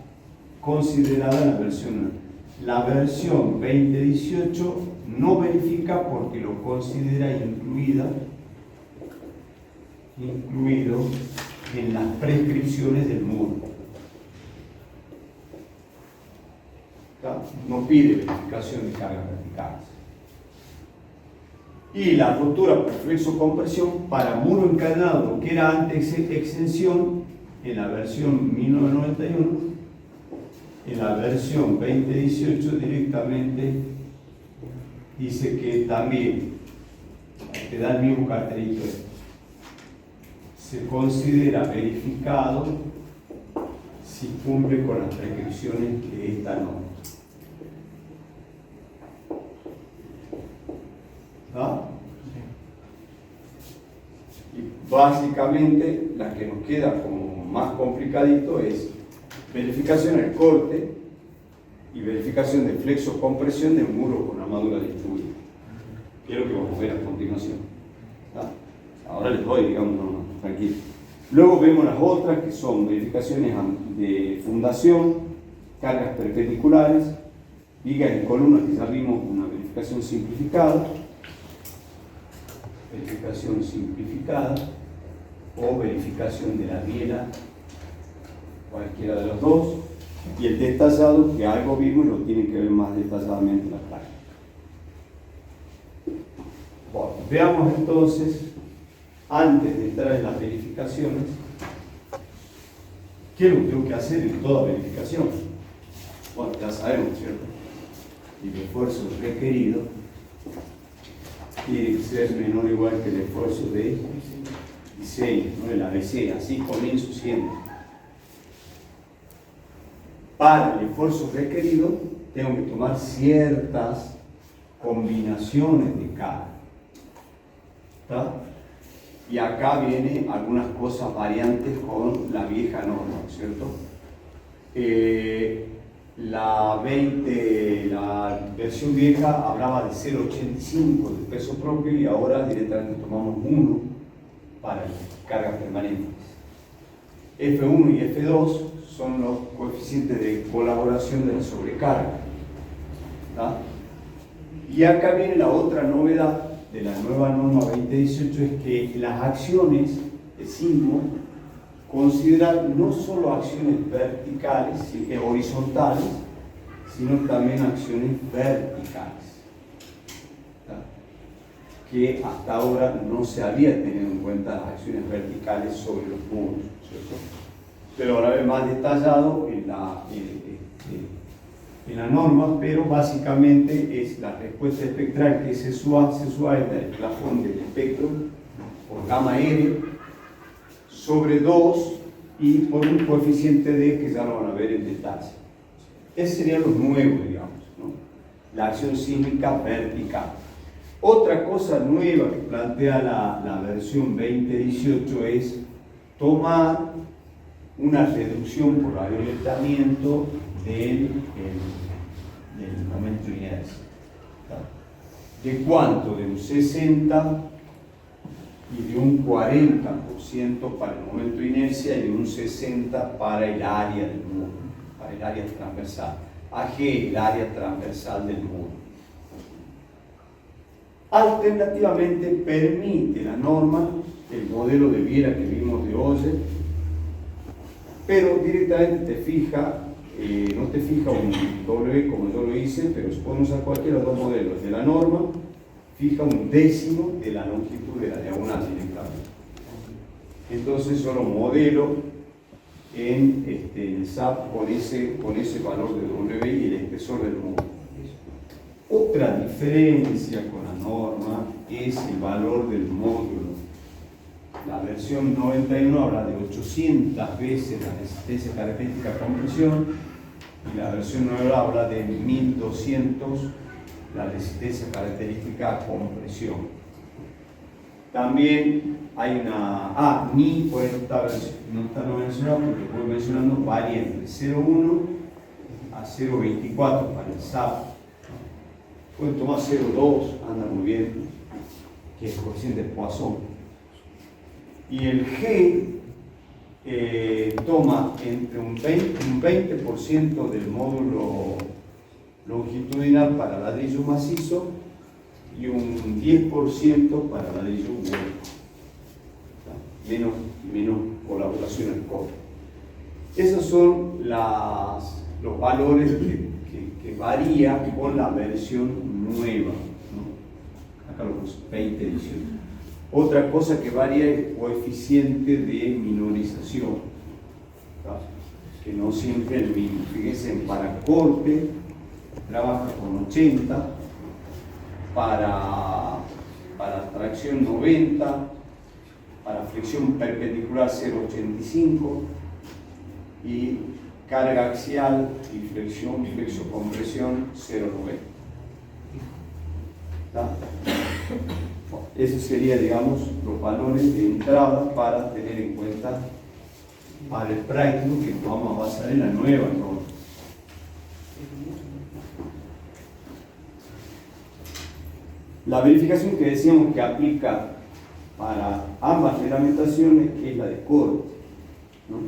considerada en la versión 1. La versión 2018 no verifica porque lo considera incluido en las prescripciones del muro. ¿Está? No pide verificación de cargas verticales. Y la rotura por flexo-compresión para muro encadenado, que era antes exención en la versión 1991, en la versión 2018 directamente dice que también te da el mismo cartelito. Se considera verificado si cumple con las prescripciones de esta norma. ¿Ah? Y básicamente la que nos queda como más complicadito es verificación del corte y verificación de flexo-compresión de muro con armadura distribuida, que es lo que vamos a ver a continuación. ¿Está? Ahora les doy, digamos, no, tranquilo. Luego vemos las otras que son verificaciones de fundación, cargas perpendiculares, vigas y columnas, que ya vimos una verificación simplificada o verificación de la biela, cualquiera de los dos, y el detallado, que algo vimos y lo tienen que ver más detalladamente en la práctica. Bueno, veamos entonces, antes de entrar en las verificaciones, ¿qué es lo que tengo que hacer en toda verificación? Bueno, ya sabemos, ¿cierto? El esfuerzo requerido tiene que ser menor o igual que el esfuerzo de diseño, ¿no? El ABC, así comienzo siempre. Para el esfuerzo requerido, tengo que tomar ciertas combinaciones de carga. ¿Está? Y acá vienen algunas cosas variantes con la vieja norma, ¿cierto? La versión vieja hablaba de 0,85 de peso propio y ahora directamente tomamos 1 para cargas permanentes. F1 y F2 son los coeficientes de colaboración de la sobrecarga. ¿Está? Y acá viene la otra novedad de la nueva norma 2018, es que las acciones de sismo consideran no solo acciones verticales, horizontales, sino también acciones verticales. ¿Está? que hasta ahora no se había tenido en cuenta las acciones verticales sobre los muros, ¿cierto? Pero ahora es más detallado en la norma, pero básicamente es la respuesta espectral que se suaviza el plafón del espectro por gamma R sobre 2 y por un coeficiente D que ya lo van a ver en detalle. Ese sería lo nuevo, digamos, ¿no? La acción sísmica vertical. Otra cosa nueva que plantea la versión 2018 es tomar una reducción por avioletamiento del momento de inercia. ¿De cuánto? De un 60 y de un 40% para el momento de inercia y de un 60% para el área del muro, para el área transversal. AG, el área transversal del muro. Alternativamente permite la norma, el modelo de Viera que vimos de Oye, pero directamente te fija, no te fija un W como yo lo hice, pero podemos usar cualquiera de los dos modelos de la norma, fija un décimo de la longitud de la diagonal directamente. Entonces yo lo modelo en el SAP con ese valor de W y el espesor del muro. Otra diferencia con la norma es el valor del módulo. La versión 91 habla de 800 veces la resistencia característica a compresión y la versión 9 habla de 1200 la resistencia característica a compresión. También hay una... ni pues no está mencionado porque voy mencionando varía entre 0,1 a 0,24 para el SAP. Pueden tomar 0,2, anda muy bien, que es el coeficiente de Poisson. Y el G toma entre un 20% del módulo longitudinal para ladrillo macizo y un 10% para ladrillo hueco. Menos colaboración al cobre. Esos son los valores que varían con la versión nueva, ¿no? Acá lo puse 2018. Otra cosa que varía es el coeficiente de minorización, ¿tá? Que no siempre es el mismo. Fíjense, para corte trabaja con 80, para tracción 90, para flexión perpendicular 0,85 y carga axial y flexo-compresión 0,90. Esos serían, digamos, los valores de entrada para tener en cuenta para el práctico que nos vamos a basar en la nueva norma. La verificación que decíamos que aplica para ambas reglamentaciones es la de corte, ¿no?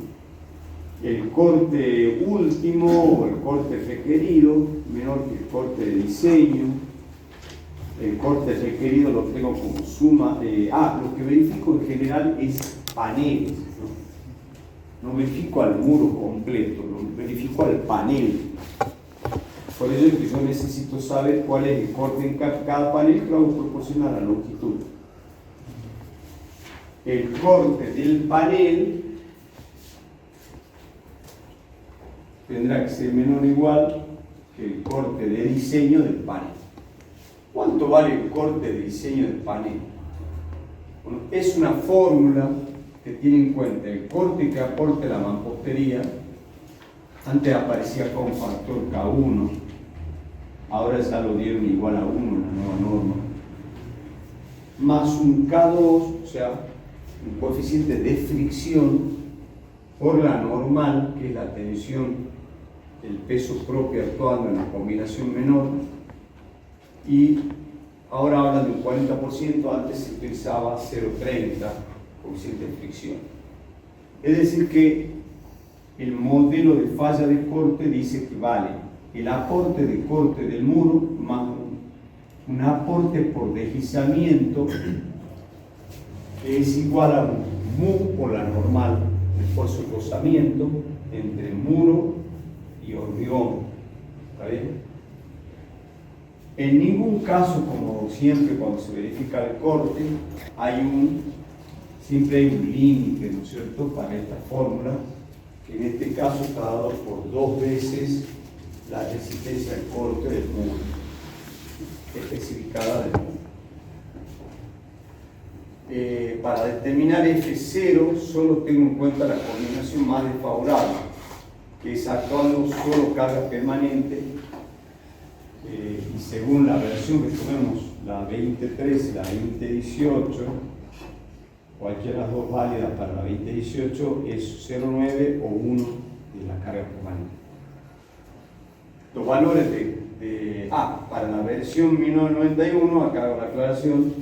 El corte último o el corte requerido, menor que el corte de diseño. El corte requerido lo tengo como suma de... lo que verifico en general es paneles, no verifico al muro completo, lo verifico al panel. Por eso es que yo necesito saber cuál es el corte en cada panel que vamos a proporcionar a la longitud. El corte del panel tendrá que ser menor o igual que el corte de diseño del panel. ¿Cuánto vale el corte de diseño del panel? Bueno, es una fórmula que tiene en cuenta el corte que aporte la mampostería. Antes aparecía con factor K1, ahora ya lo dieron igual a 1 en la nueva norma, más un K2, o sea, un coeficiente de fricción por la normal, que es la tensión del peso propio actuando en la combinación menor, y ahora hablan de un 40%, antes se utilizaba 0,30 coeficiente de fricción. Es decir que el modelo de falla de corte dice que vale el aporte de corte del muro más un aporte por deslizamiento que es igual a un mu por la normal, esfuerzo de rozamiento entre muro y hormigón. ¿Está bien? En ningún caso, como siempre cuando se verifica el corte, siempre hay un límite, ¿no es cierto?, para esta fórmula, que en este caso está dado por 2 veces la resistencia al corte del muro, especificada del muro. Para determinar F0 solo tengo en cuenta la combinación más desfavorable, que es actuando solo carga permanente, y según la versión que tomemos, la 2013, la 2018, cualquiera de las dos válidas para la 2018 es 0,9 o 1 de la carga permanente. Los valores para la versión 1991, acá hago la aclaración,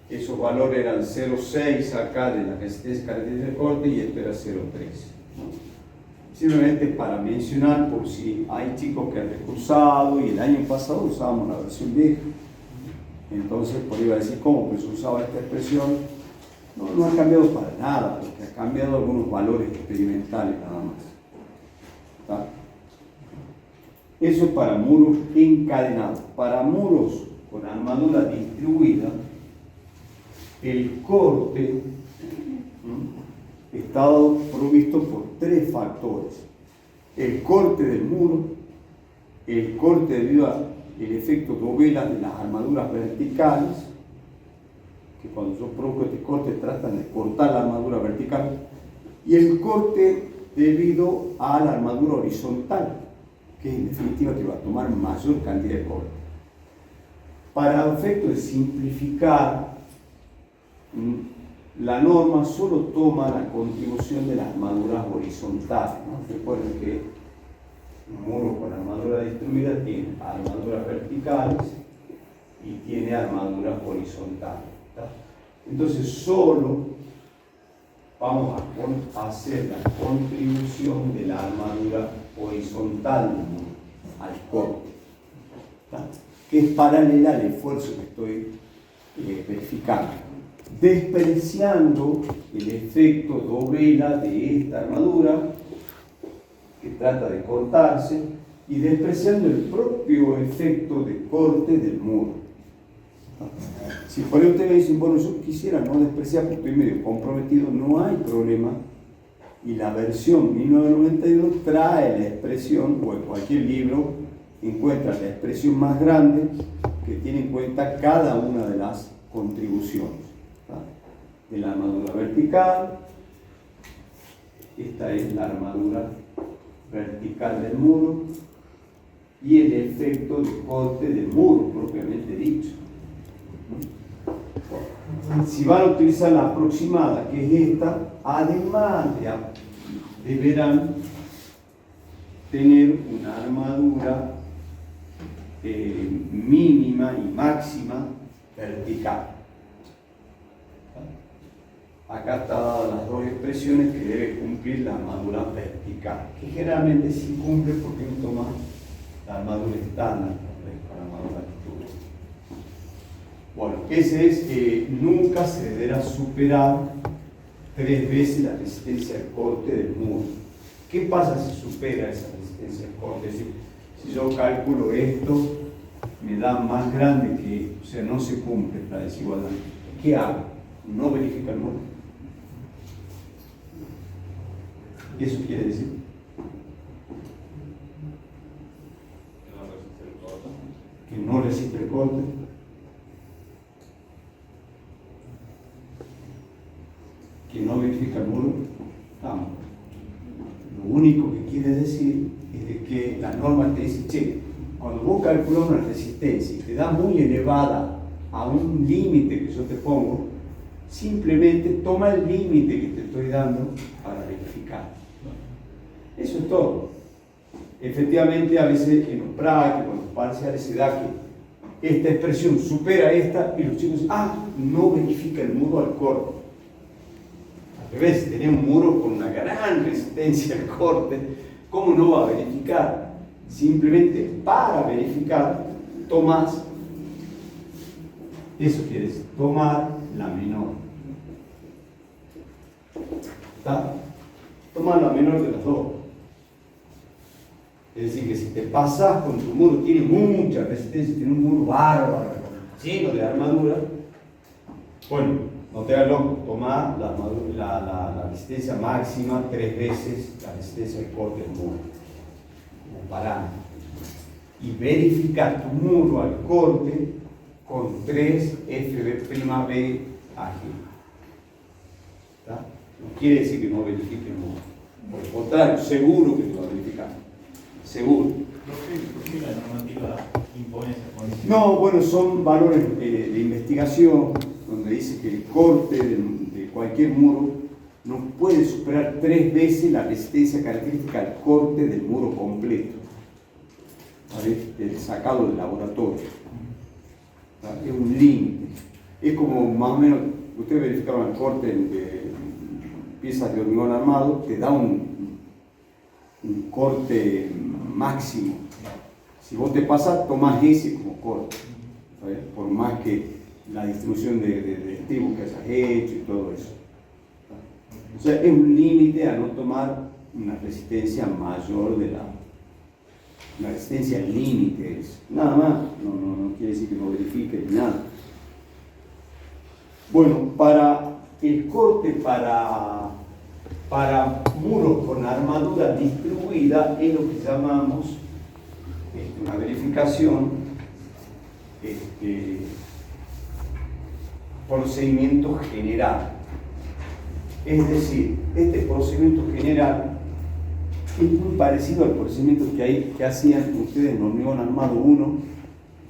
esos valores eran 0,6 acá de la resistencia característica del corte y esto era 0,3. Simplemente para mencionar, por si hay chicos que han recursado y el año pasado usábamos la versión vieja. Entonces, por iba a decir, ¿cómo? Pues usaba esta expresión. No ha cambiado para nada, lo que ha cambiado algunos valores experimentales nada más. ¿Está? Eso es para muros encadenados. Para muros con armadura distribuida, el corte está provisto por 3 factores: el corte del muro, el corte debido al efecto dovela de las armaduras verticales, que cuando yo produzco este corte tratan de cortar la armadura vertical, y el corte debido a la armadura horizontal, que en definitiva te va a tomar mayor cantidad de corte. Para efecto de simplificar, la norma solo toma la contribución de las armaduras horizontales, ¿no? Recuerden que un muro con armadura distribuida tiene armaduras verticales y tiene armaduras horizontales, ¿tá? Entonces solo vamos a hacer la contribución de la armadura horizontal del muro al corte, ¿tá? Que es paralela al esfuerzo que estoy verificando, despreciando el efecto dovela de esta armadura que trata de cortarse y despreciando el propio efecto de corte del muro. Si por ahí ustedes me dicen, bueno, yo quisiera no despreciar porque estoy medio comprometido, no hay problema, y la versión 1992 trae la expresión, o en cualquier libro encuentra la expresión más grande que tiene en cuenta cada una de las contribuciones, ¿tá? De la armadura vertical, esta es la armadura vertical del muro, y el efecto de corte del muro propiamente dicho. Si van a utilizar la aproximada, que es esta, además deberán tener una armadura mínima y máxima vertical. Acá están dadas las dos expresiones que debe cumplir la armadura vertical, que generalmente sí cumple porque no toma la armadura estándar para la armadura distribuida. Bueno, ese es que nunca se deberá superar 3 veces la resistencia al corte del muro. ¿Qué pasa si supera esa resistencia al corte? Es decir, si yo calculo esto, me da más grande que, o sea, no se cumple la desigualdad. ¿Qué hago? No verifica el muro. ¿Eso quiere decir? Que no resiste el corte. Que no verifica el muro. Vamos. Lo único que quiere decir es de que la norma te dice, che, cuando vos calculas una resistencia y te da muy elevada a un límite que yo te pongo, simplemente toma el límite que te estoy dando para verificar. Eso es todo. Efectivamente, a veces en los prácticos, en los parciales, se da que esta expresión supera esta y los chicos dicen, no verifica el muro al corte. Al revés, si tenés un muro con una gran resistencia al corte, ¿cómo no va a verificar? Simplemente para verificar, tomás, eso quiere decir, tomar la menor. ¿Está? Tomar la menor de las dos. Es decir, que si te pasas con tu muro, tiene mucha resistencia, tiene un muro bárbaro, lleno de armadura, bueno, no te hagas loco, toma la resistencia máxima 3 veces la resistencia de corte del muro, como parámetro. Y verifica tu muro al corte con 3 FB' ágil. No quiere decir que no verifique el muro. Por el contrario, seguro que te va a verificar. Seguro. ¿Por qué la normativa impone esa condición? No, bueno, son valores de investigación donde dice que el corte de cualquier muro no puede superar 3 veces la resistencia característica al corte del muro completo, sacado del laboratorio. Es un límite. Es como más o menos, ustedes verificaron el corte de piezas de hormigón armado, te da un corte máximo. Si vos te pasas, tomás ese como corte, ¿sabes? Por más que la distribución de estribos que hayas hecho y todo eso. O sea, es un límite a no tomar una resistencia mayor de una resistencia límite. Nada más, no quiere decir que no verifique ni nada. Bueno, para el corte para muros con armadura distribuida es lo que llamamos una verificación procedimiento general. Es decir, este procedimiento general es muy parecido al procedimiento que hacían ustedes en hormigón armado 1,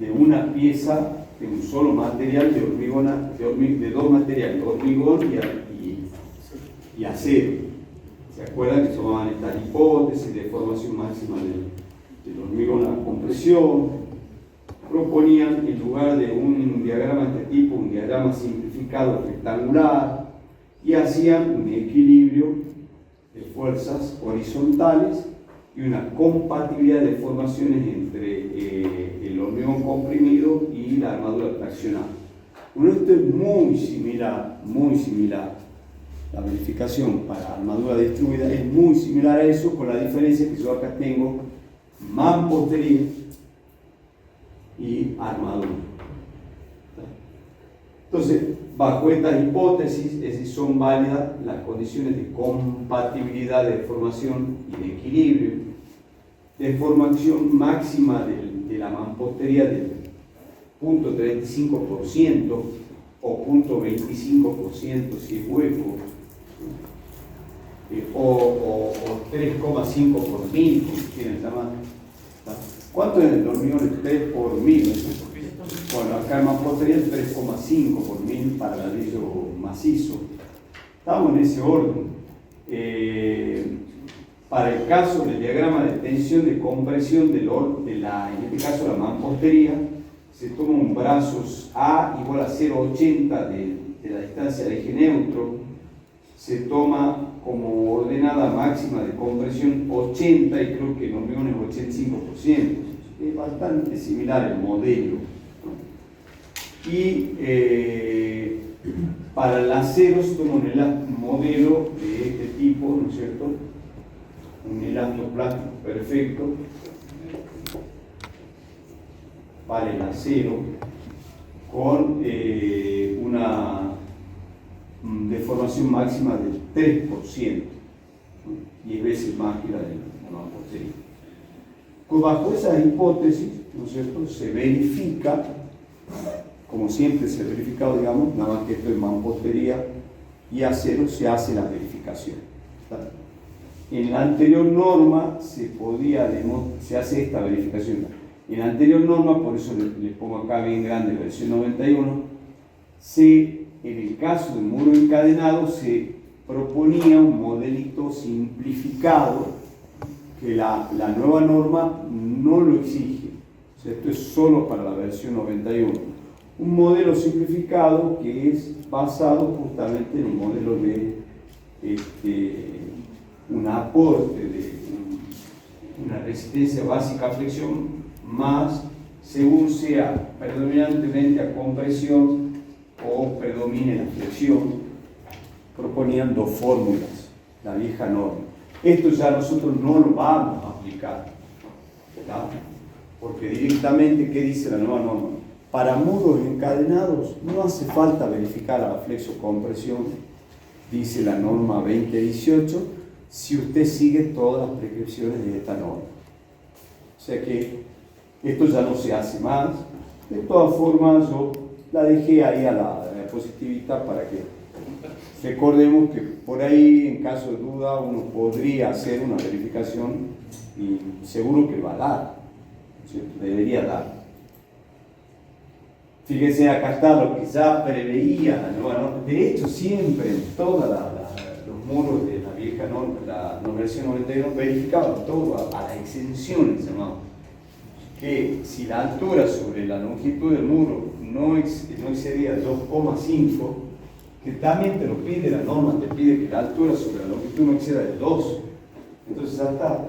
de una pieza de un solo material de hormigón, de dos materiales, hormigón y acero. ¿Se acuerdan que se llamaban estas hipótesis de formación máxima del hormigón a compresión? Proponían, en lugar de un diagrama de este tipo, un diagrama simplificado rectangular, y hacían un equilibrio de fuerzas horizontales y una compatibilidad de formaciones entre el hormigón comprimido y la armadura traccionada. Bueno, esto es muy similar. La verificación para armadura distribuida es muy similar a eso, con la diferencia que yo acá tengo mampostería y armadura. Entonces, bajo estas hipótesis, es decir, son válidas las condiciones de compatibilidad de deformación y de equilibrio, deformación máxima de la mampostería del 0.35% o 0.25% si es hueco, o 3,5 por mil, como quieren llamar. ¿Cuánto es el hormigón? 3 por mil. Bueno, acá en mampostería es 3,5 por mil para ladrillo macizo. Estamos en ese orden. Para el caso del diagrama de tensión de compresión en este caso la mampostería, se toma un brazos A igual a 0,80 de la distancia del eje neutro, se toma como ordenada máxima de compresión 80 y creo que en hormigón es 85%. Es bastante similar el modelo. Y para el acero se toma un modelo de este tipo, ¿no es cierto? Un elastoplástico perfecto para el acero con una deformación máxima del 3%, 10 veces más que la de la mampostería. Pues bajo esa hipótesis, ¿no es cierto?, se verifica, como siempre se ha verificado, digamos, nada más que esto es mampostería y acero, se hace la verificación. ¿Está? En la anterior norma se hace esta verificación. En la anterior norma, por eso les pongo acá bien grande, versión 91, en el caso del muro encadenado se proponía un modelito simplificado que la nueva norma no lo exige. O sea, esto es solo para la versión 91. Un modelo simplificado que es basado justamente en un modelo de un aporte de una resistencia básica a flexión más según sea predominantemente a compresión o predomine la flexión. Proponían dos fórmulas, la vieja norma. Esto ya nosotros no lo vamos a aplicar. ¿tá? Porque directamente, ¿qué dice la nueva norma? Para muros encadenados no hace falta verificar la flexocompresión, dice la norma 2018, si usted sigue todas las prescripciones de esta norma. O sea que esto ya no se hace más. De todas formas, yo la dejé ahí a la diapositivita para que recordemos que por ahí, en caso de duda, uno podría hacer una verificación y seguro que va a dar, ¿cierto? Debería dar. Fíjense, acá está lo que ya preveía la nueva norma. De hecho, siempre en todos los muros de la vieja norma, la versión 91, verificaban todo a las exenciones, llamamos. Que si la altura sobre la longitud del muro no excedía 2,5, que también te lo pide la norma, te pide que la altura sobre la longitud no exceda de 2. Entonces ya está.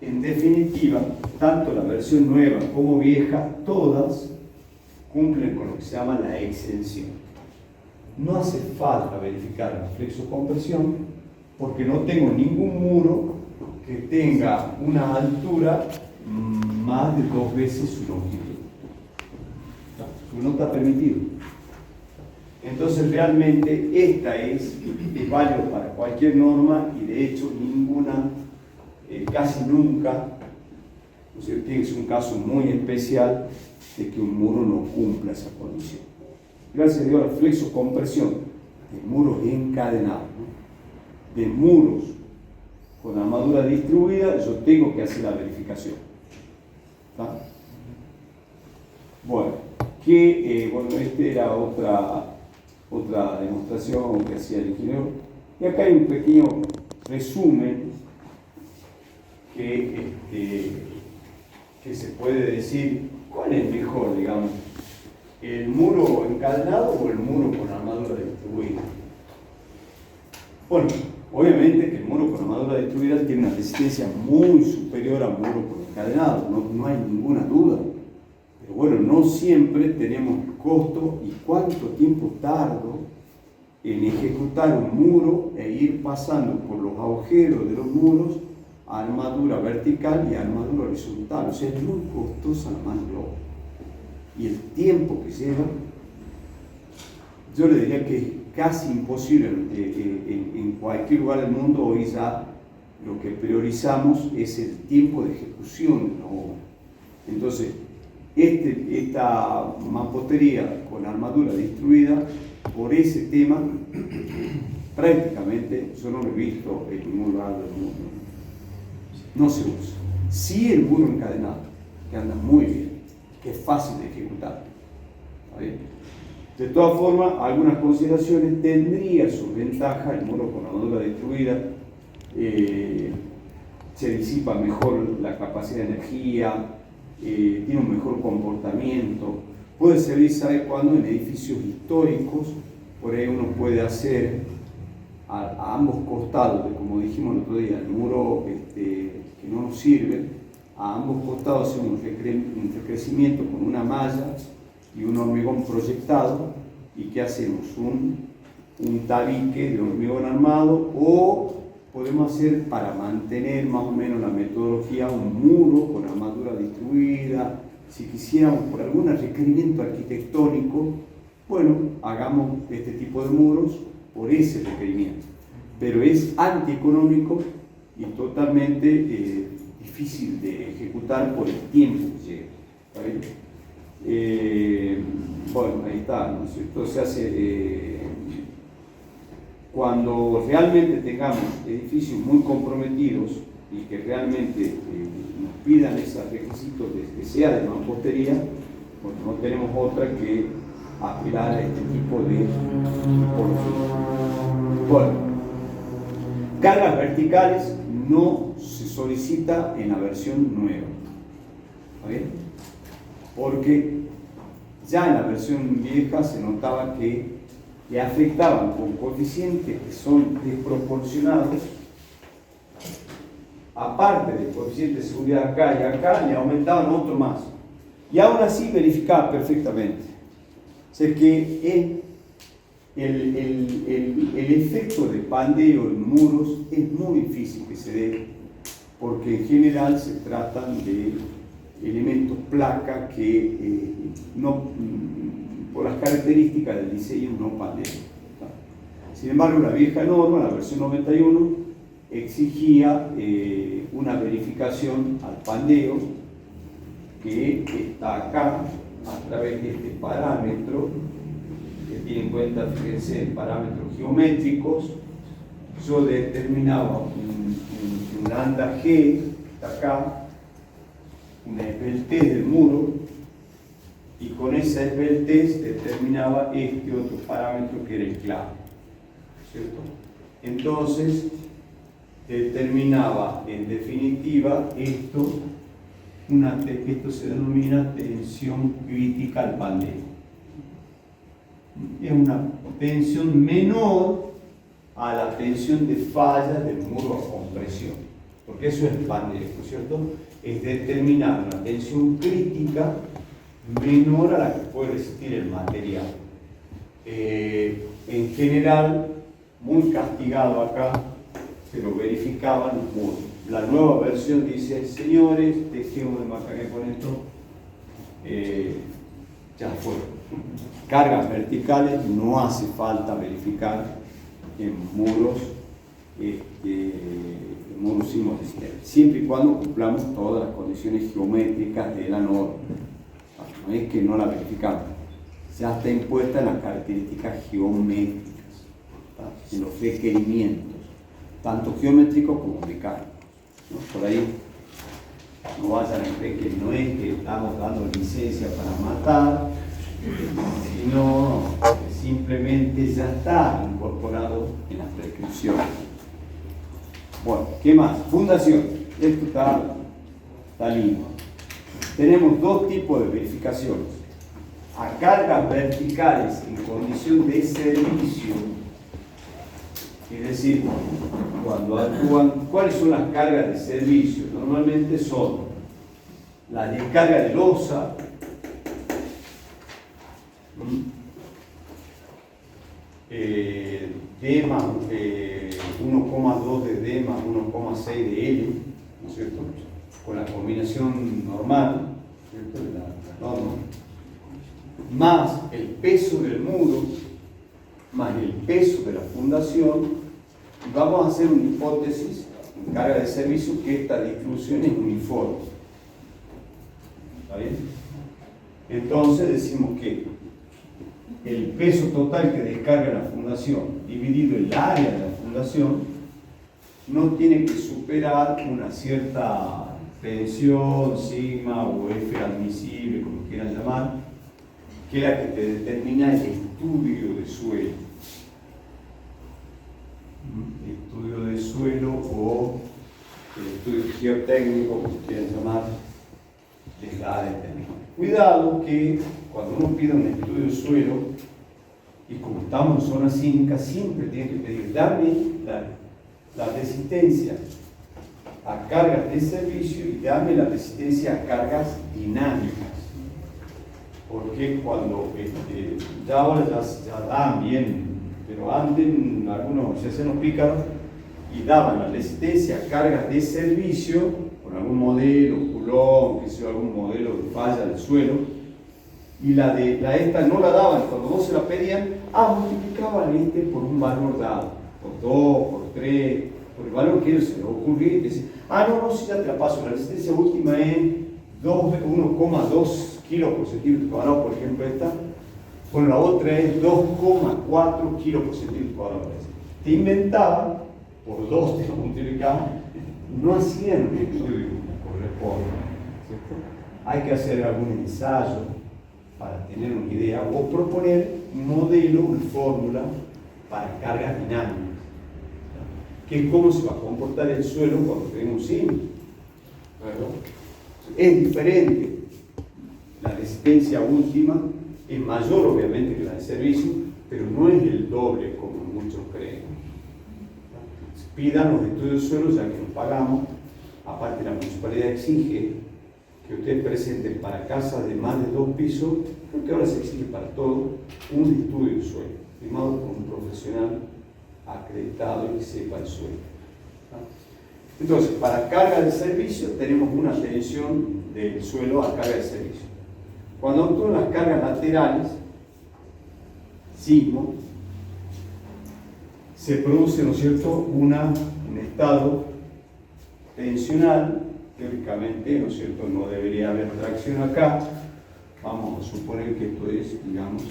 En definitiva, tanto la versión nueva como vieja, todas cumplen con lo que se llama la exención. No hace falta verificar la flexocompresión porque no tengo ningún muro que tenga una altura más de 2 veces su longitud. No está permitido. Entonces realmente esta es válido para cualquier norma y de hecho ninguna, casi nunca, o sea, es un caso muy especial de que un muro no cumpla esa condición. Gracias a Dios, la flexocompresión de muros encadenados, ¿no? De muros con armadura distribuida, yo tengo que hacer la verificación. ¿Está? Bueno, esta era otra demostración que hacía el ingeniero. Y acá hay un pequeño resumen que se puede decir cuál es mejor, digamos, el muro encadenado o el muro con armadura distribuida. Bueno, obviamente que el muro con armadura distribuida tiene una resistencia muy superior al muro con encadenado, no hay ninguna duda. Pero bueno, no siempre tenemos costo y cuánto tiempo tardo en ejecutar un muro e ir pasando por los agujeros de los muros a armadura vertical y a armadura horizontal. O sea, es muy costosa la mano de obra. Y el tiempo que lleva, yo le diría que es casi imposible en cualquier lugar del mundo. Hoy ya lo que priorizamos es el tiempo de ejecución de la obra. Entonces, esta mampostería con armadura distribuida, por ese tema, prácticamente yo no lo he visto en ningún lugar del mundo. No se usa. Sí el muro encadenado, que anda muy bien, que es fácil de ejecutar. ¿Está bien? De todas formas, algunas consideraciones: tendría su ventaja el muro con armadura distribuida, se disipa mejor la capacidad de energía, tiene un mejor comportamiento, puede servir, ¿sabe cuándo? En edificios históricos. Por ahí uno puede hacer a ambos costados, como dijimos el otro día, el muro que no nos sirve, a ambos costados hacer un recrecimiento con una malla y un hormigón proyectado. ¿Y qué hacemos? Un tabique de hormigón armado, o podemos hacer, para mantener más o menos la metodología, un muro con armadura distribuida. Si quisiéramos por algún requerimiento arquitectónico, bueno, hagamos este tipo de muros por ese requerimiento. Pero es antieconómico y totalmente difícil de ejecutar por el tiempo que lleva. ¿Está bien? Bueno, ahí está, ¿no? Esto se hace cuando realmente tengamos edificios muy comprometidos y que realmente nos pidan esos requisitos de que sea de mampostería, porque no tenemos otra que aspirar a este tipo de tipología. Bueno, cargas verticales no se solicita en la versión nueva. ¿Está bien? Porque ya en la versión vieja se notaba que le afectaban con coeficientes que son desproporcionados. Aparte del coeficiente de seguridad acá y acá, le aumentaban otro más. Y aún así verificaba perfectamente. O sea que el efecto de pandeo en muros es muy difícil que se dé porque en general se tratan de elementos placa que por las características del diseño no pandean. Sin embargo, la vieja norma, la versión 91, exigía una verificación al pandeo que está acá a través de este parámetro que tiene en cuenta, fíjense, parámetros geométricos. Yo determinaba un lambda G, está acá, una esbeltez del muro, y con esa esbeltez determinaba este otro parámetro que era el clavo, ¿cierto? Entonces determinaba en definitiva esto se denomina tensión crítica al pandeo. Es una tensión menor a la tensión de falla del muro a compresión, porque eso es el pandeo, ¿no es cierto? Es determinar una tensión crítica menor a la que puede resistir el material. En general, muy castigado acá, se lo verificaban los muros. La nueva versión dice, señores, dejemos de macanear con esto, ya fue. Cargas verticales no hace falta verificar en muros, muros sin molestia, siempre y cuando cumplamos todas las condiciones geométricas de la norma. No es que no la verificamos, ya está impuesta en las características geométricas, en los requerimientos, tanto geométricos como mecánicos, ¿no? Por ahí no vayan a creer que no es que estamos dando licencia para matar, sino que simplemente ya está incorporado en las prescripciones. Bueno, ¿qué más? Fundación. Esto está lindo. Tenemos dos tipos de verificaciones. A cargas verticales en condición de servicio, es decir, cuando actúan, ¿cuáles son las cargas de servicio? Normalmente son la descarga de losa, D más 1,2 de D más 1,6 de L, ¿no es cierto? Con la combinación normal, ¿cierto? De la norma, más el peso del muro, más el peso de la fundación, y vamos a hacer una hipótesis en carga de servicio que esta distribución es uniforme. ¿Está bien? Entonces decimos que el peso total que descarga la fundación dividido el área de la fundación no tiene que superar una cierta tensión, sigma o F admisible, como quieran llamar, que es la que te determina el estudio de suelo. Estudio de suelo o el estudio geotécnico, como quieran llamar, les da a determinar. Cuidado que cuando uno pide un estudio de suelo, y como estamos en zona sísmica, siempre tiene que pedir, dame la resistencia a cargas de servicio y dame la resistencia a cargas dinámicas. Porque cuando ya ahora ya dan bien, pero antes algunos se hacían los pícaros y daban la resistencia a cargas de servicio con algún modelo, Coulomb, que sea algún modelo de falla del suelo, y la esta no la daban. Cuando vos se la pedían, multiplicaban por un valor dado, por 2, por 3, por el valor que ellos se les ocurría, y decían, si ya te la paso, la resistencia última es 1,2 kilos por centímetro cuadrado, por ejemplo esta, bueno, la otra es 2,4 kilos por centímetro cuadrado. Te inventaban, por 2 te lo multiplicaban, no hacían un estudio como corresponde, ¿cierto? Hay que hacer algún ensayo para tener una idea, o proponer un modelo, una fórmula para cargas dinámicas, que es cómo se va a comportar el suelo cuando tenemos un sismo. Es diferente, la resistencia última es mayor obviamente que la de servicio, pero no es el doble como muchos creen. Pidan los estudios de suelo ya que nos pagamos, aparte la municipalidad exige que ustedes presenten para casas de más de 2 pisos, creo que ahora se exige para todo, un estudio de suelo, firmado por un profesional acreditado y que sepa el suelo. Entonces, para carga de servicio tenemos una tensión del suelo a carga de servicio. Cuando actúan las cargas laterales, sismo, se produce, ¿no es cierto?, un estado tensional. Teóricamente, ¿no es cierto?, no debería haber tracción acá. Vamos a suponer que esto es, digamos,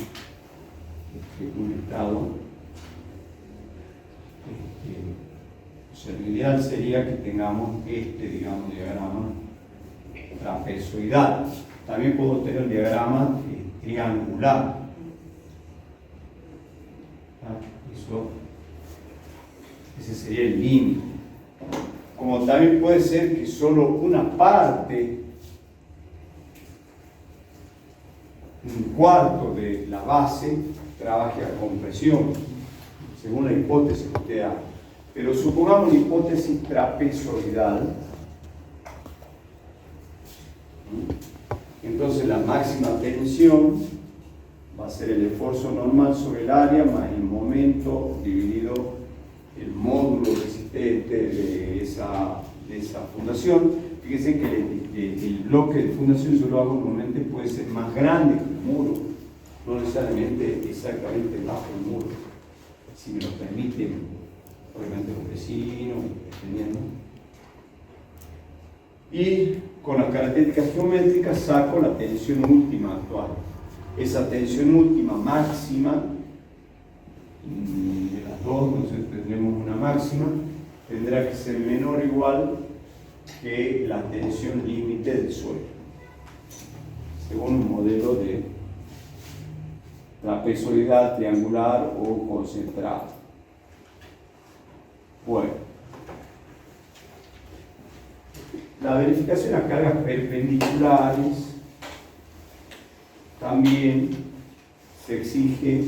un estado. O sea, lo ideal sería que tengamos digamos, diagrama trapezoidal. También puedo tener el diagrama triangular. Ese sería el límite. Como también puede ser que solo una parte, un cuarto de la base, trabaje a compresión, según la hipótesis que usted haga. Pero supongamos una hipótesis trapezoidal. Entonces la máxima tensión va a ser el esfuerzo normal sobre el área más el momento dividido el módulo resistente de esa fundación. Fíjense que el bloque de fundación, yo lo hago normalmente, puede ser más grande que el muro, no necesariamente exactamente bajo el muro, si me lo permiten, obviamente los vecinos, dependiendo. Y con las características geométricas saco la tensión última actual. Esa tensión última máxima, de las dos, entonces tendremos una máxima, tendrá que ser menor o igual que la tensión límite del suelo, según un modelo de trapezoidal, triangular o concentrado. Bueno, la verificación a cargas perpendiculares también se exige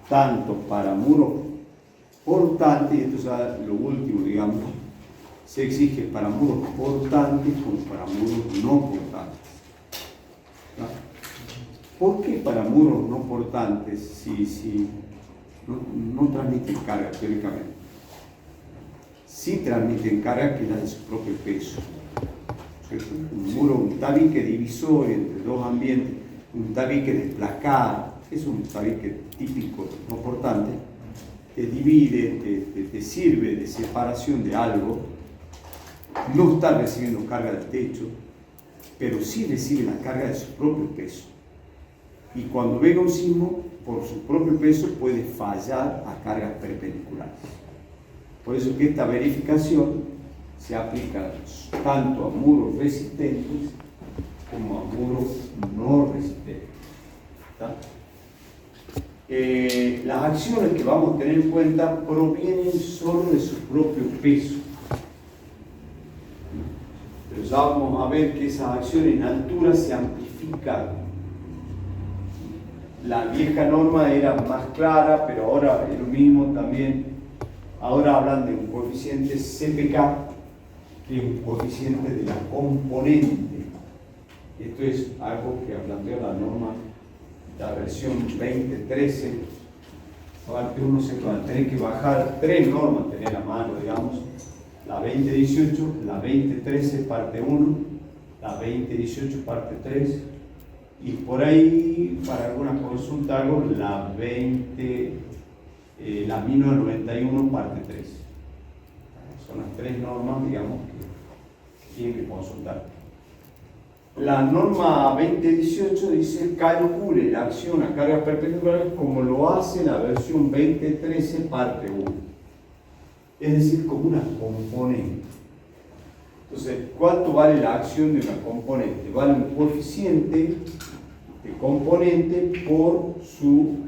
tanto para muros portantes, y esto es lo último, digamos, se exige para muros portantes como para muros no portantes. ¿No? ¿Por qué para muros no portantes si no transmiten carga teóricamente? Sí transmiten carga que es la de su propio peso. Un muro, un tabique divisorio entre dos ambientes, un tabique desplacado, es un tabique típico no portante, te divide, te sirve de separación de algo, no está recibiendo carga del techo, pero sí recibe la carga de su propio peso. Y cuando venga un sismo, por su propio peso puede fallar a cargas perpendiculares. Por eso que esta verificación se aplica tanto a muros resistentes como a muros no resistentes. ¿Está? Las acciones que vamos a tener en cuenta provienen solo de su propio peso. Pero ya vamos a ver que esas acciones en altura se amplifican. La vieja norma era más clara, pero ahora es lo mismo también. Ahora hablan de un coeficiente CPK, que es un coeficiente de la componente. Esto es algo que planteó la norma, la versión 2013. Aparte uno se va a tener que bajar 3 normas, tener a mano, digamos. La 2018, la 2013 parte 1, la 2018 parte 3, y por ahí, para alguna consulta, hago la 1991 parte 3. Son las 3 normas, digamos, que tienen que consultar. La norma 2018 dice calcule la acción a cargas perpendiculares como lo hace la versión 2013 parte 1. Es decir, como una componente. Entonces, ¿cuánto vale la acción de una componente? Vale un coeficiente de componente por su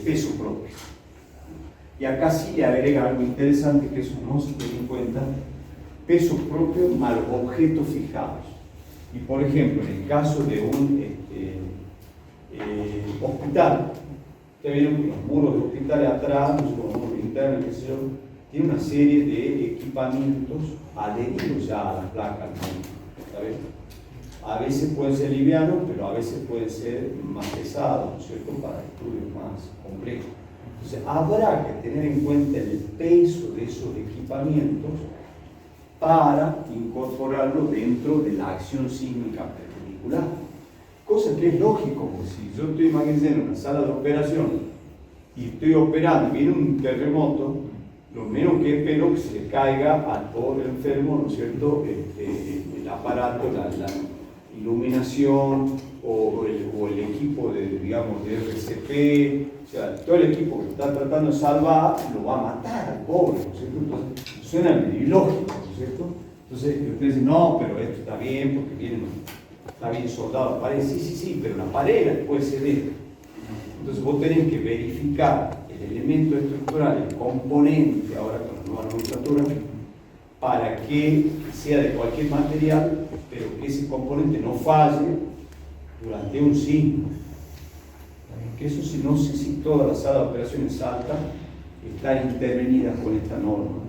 peso propio. Y acá sí le agrega algo interesante, que eso no se tiene en cuenta: peso propio más los objetos fijados. Y por ejemplo, en el caso de un hospital, ustedes vieron que los muros de hospitales atrás, los muros internos, qué sé yo, tiene una serie de equipamientos adheridos ya a las placas, ¿sabes? A veces pueden ser livianos, pero a veces pueden ser más pesados, ¿no es cierto?, para estudios más complejos. Entonces, habrá que tener en cuenta el peso de esos equipamientos para incorporarlo dentro de la acción sísmica perpendicular. Cosa que es lógico, porque si yo estoy, imagínense, en una sala de operación y estoy operando, viene un terremoto, lo menos que espero que se le caiga al pobre enfermo, ¿no es cierto?, el aparato, la iluminación o el equipo de, digamos, de RCP, o sea, todo el equipo que está tratando de salvar lo va a matar al pobre, ¿no es cierto? Entonces, suena medio ilógico, ¿no es cierto? Entonces, ustedes dicen, no, pero esto está bien porque está bien soldado la pared. Sí, pero la pared puede ceder. Entonces, vos tenés que verificar el elemento estructural, el componente, ahora con la nueva nomenclatura, para que sea de cualquier material, pero que ese componente no falle durante un sismo. Que eso, si no sé si todas las salas de operaciones altas están intervenidas con esta norma.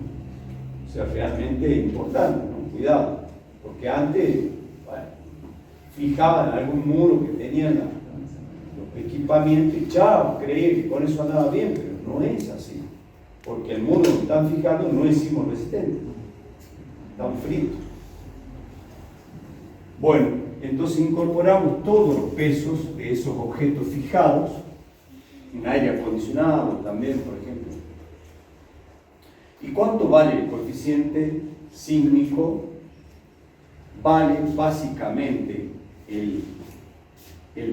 O sea, realmente es importante, ¿no? Cuidado, porque antes, bueno, fijaban algún muro que tenían los equipamientos y chao, creían que con eso andaba bien, pero no es así, porque el muro que están fijando no es sismo resistente, están fritos. Bueno, entonces incorporamos todos los pesos de esos objetos fijados, en aire acondicionado también, por ejemplo. ¿Y cuánto vale el coeficiente sísmico? Vale básicamente el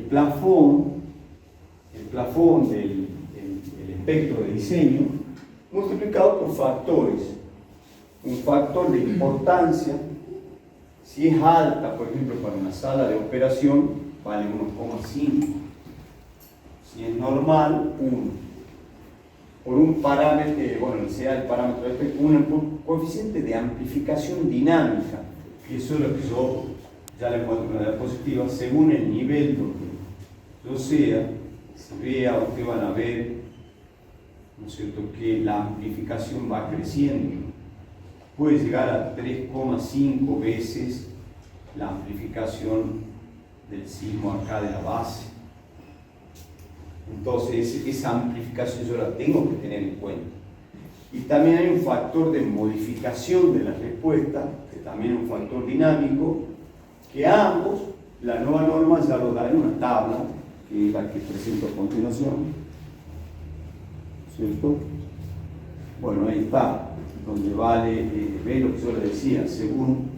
plafón del espectro de diseño multiplicado por factores. Un factor de importancia, si es alta, por ejemplo, para una sala de operación, vale 1,5. Si es normal, 1. Por un parámetro, bueno, sea el parámetro de un coeficiente de amplificación dinámica, y eso es lo que yo ya le muestro en la diapositiva, según el nivel donde yo sea, si vea, ustedes van a ver, ¿no es cierto?, que la amplificación va creciendo. Puede llegar a 3,5 veces la amplificación del sismo acá de la base. Entonces, esa amplificación yo la tengo que tener en cuenta. Y también hay un factor de modificación de la respuesta, que también es un factor dinámico, que ambos, la nueva norma ya lo da en una tabla, que es la que presento a continuación, ¿cierto? Bueno, ahí está, donde vale, ve lo que yo le decía, según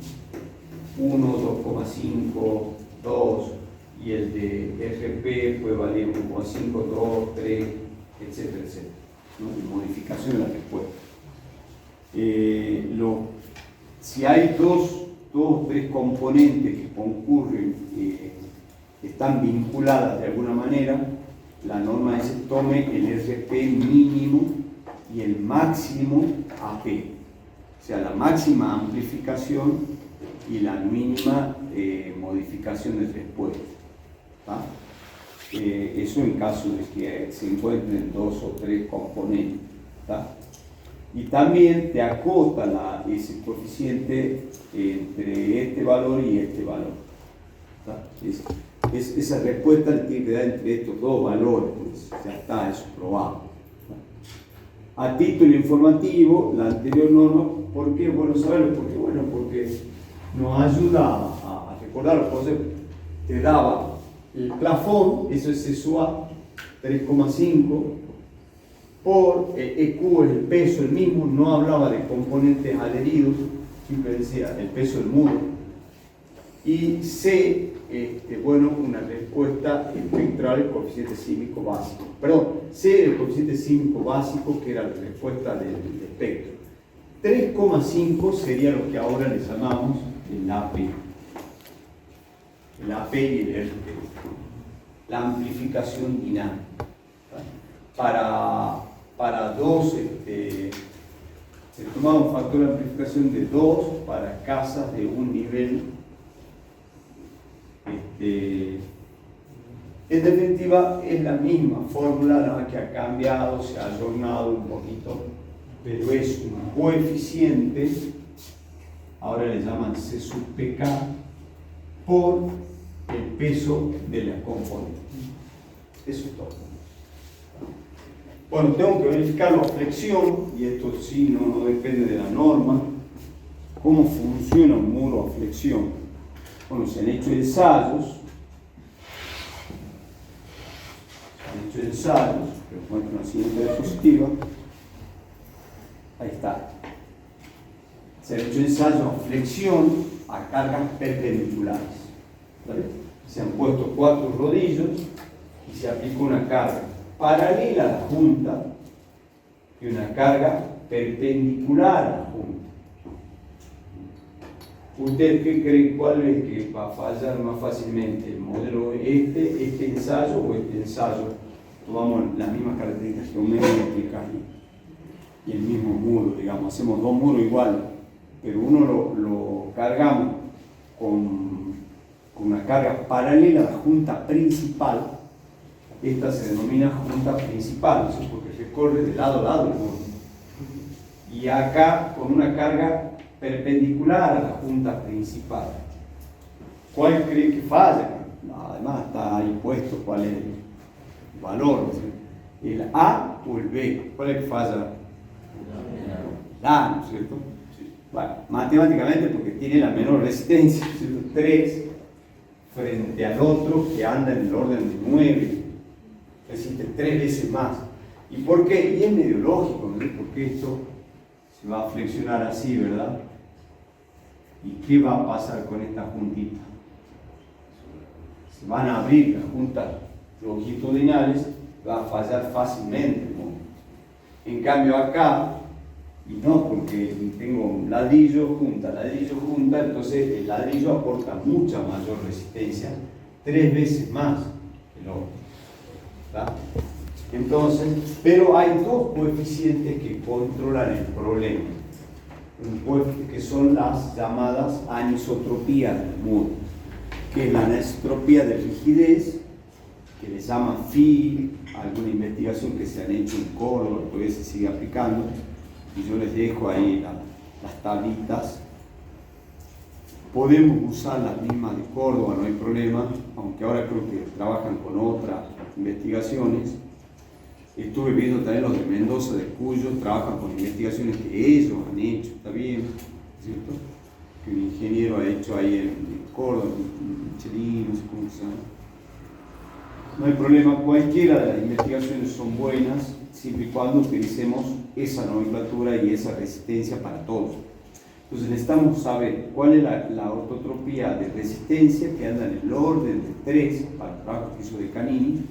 1, 2,5, 2, y el de RP puede valer 1,5, 2, 3, etcétera, etcétera, ¿no? Y modificación de la respuesta. Si hay dos o tres componentes que concurren, que están vinculadas de alguna manera, la norma es que tome el RP mínimo y el máximo AP, o sea, la máxima amplificación y la mínima modificación de respuesta. Eso en caso de que se encuentren dos o tres componentes. Y también te acota ese coeficiente entre este valor y este valor. Esa respuesta le tiene que dar entre estos dos valores, pues ya está, eso probado. A título informativo, la anterior norma, ¿por qué? Bueno, saberlo, porque nos ayuda a recordar los conceptos. Te daba el plafón, eso es SUA 3,5, por EQ es el peso, el mismo, no hablaba de componentes adheridos, siempre decía el peso del muro. Y C, bueno, una respuesta espectral, el coeficiente sísmico básico. Perdón, C el coeficiente sísmico básico, que era la respuesta del espectro. 3,5 sería lo que ahora le llamamos el AP. El AP y el RP. La amplificación dinámica. Para dos, se tomaba un factor de amplificación de 2 para casas de un nivel. En definitiva, es la misma fórmula, nada más que ha cambiado, se ha adornado un poquito, pero es un coeficiente, ahora le llaman C sub PK, por el peso de la componente. Eso es todo. Bueno, tengo que verificar la flexión, y esto sí no depende de la norma. ¿Cómo funciona un muro a flexión? Bueno, se han hecho ensayos, que muestran la siguiente diapositiva. Ahí está. Se han hecho ensayos a flexión a cargas perpendiculares. ¿Vale? Se han puesto 4 rodillos y se aplica una carga paralela a la junta y una carga perpendicular a la junta. ¿Usted qué cree cuál es que va a fallar más fácilmente? ¿El modelo este ensayo o este ensayo? Tomamos las mismas características geométricas y el mismo muro, digamos, hacemos 2 muros iguales, pero uno lo cargamos con una carga paralela a la junta principal. Esta se denomina junta principal, ¿sí? Porque recorre de lado a lado el muro. Y acá con una carga perpendicular a la junta principal. ¿Cuál cree que falla? Además está ahí puesto cuál es el valor, ¿sí? ¿El A o el B? ¿Cuál es el que falla? El A, ¿no es cierto? Sí. Bueno, matemáticamente porque tiene la menor resistencia, ¿no es cierto? 3 frente al otro que anda en el orden de 9, resiste 3 veces más. ¿Y por qué? Y es medio lógico, ¿no? Porque esto se va a flexionar así, ¿verdad? ¿Y qué va a pasar con esta juntita? Se van a abrir las juntas longitudinales, va a fallar fácilmente, ¿no? En cambio acá, y no porque tengo ladrillo junta, entonces el ladrillo aporta mucha mayor resistencia, 3 veces más el otro, ¿verdad? Entonces, pero hay 2 coeficientes que controlan el problema, que son las llamadas anisotropías del muro, que es la anisotropía de rigidez, que le llaman PHI, alguna investigación que se han hecho en Córdoba, todavía se sigue aplicando, y yo les dejo ahí las tablitas. Podemos usar las mismas de Córdoba, no hay problema, aunque ahora creo que trabajan con otras investigaciones. Estuve viendo también los de Mendoza, de Cuyo, trabajan con investigaciones que ellos han hecho, está bien, ¿cierto? Que un ingeniero ha hecho ahí en Córdoba, en Michelin, no sé cómo se llama. No hay problema, cualquiera de las investigaciones son buenas, siempre y cuando utilicemos esa nomenclatura y esa resistencia para todos. Entonces necesitamos saber cuál es la ortotropía de resistencia que anda en el orden de 3 para el trabajo que hizo de Canini.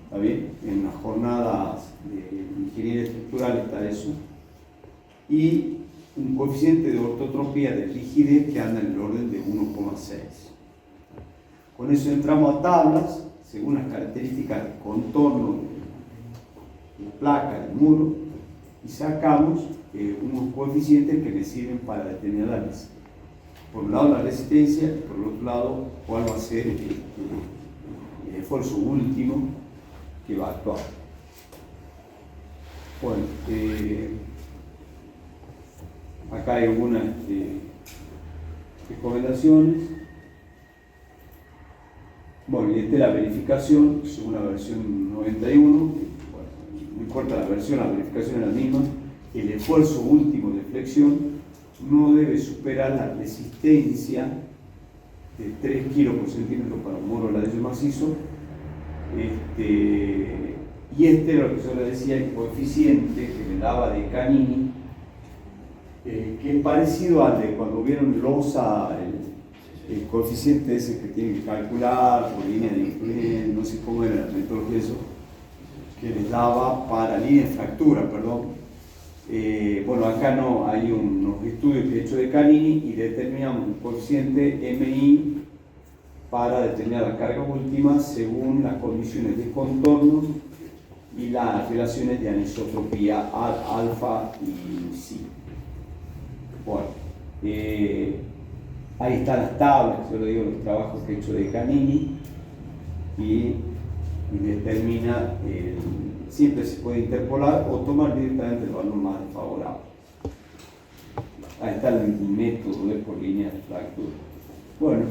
¿Está bien? En las jornadas de ingeniería estructural está eso. Y un coeficiente de ortotropía de rigidez que anda en el orden de 1,6. Con eso entramos a tablas, según las características de contorno de la placa, del muro, y sacamos unos coeficientes que me sirven para determinar por un lado la resistencia y por el otro lado cuál va a ser el esfuerzo último que va a actuar. Bueno, acá hay algunas recomendaciones. Bueno, y esta es la verificación según la versión 91. Bueno, no importa la versión, la verificación es la misma. El esfuerzo último de flexión no debe superar la resistencia de 3 kilos por centímetro para un muro de ladrillo macizo. Y este era lo que yo le decía, el coeficiente que me daba de Canini, que es parecido al de cuando vieron losa, el coeficiente ese que tienen que calcular por línea de influencia, no sé cómo era la metodología de eso, que les daba para línea de fractura, perdón. Bueno, acá no, hay unos estudios que he hecho de Canini y determinamos un coeficiente MI para determinar la carga última según las condiciones de contorno y las relaciones de anisotropía alfa y psi. Bueno, ahí están las tablas, yo le digo los trabajos que he hecho de Canini y determina, siempre se puede interpolar o tomar directamente el valor más desfavorable. Ahí está el método de por línea de fractura. Bueno,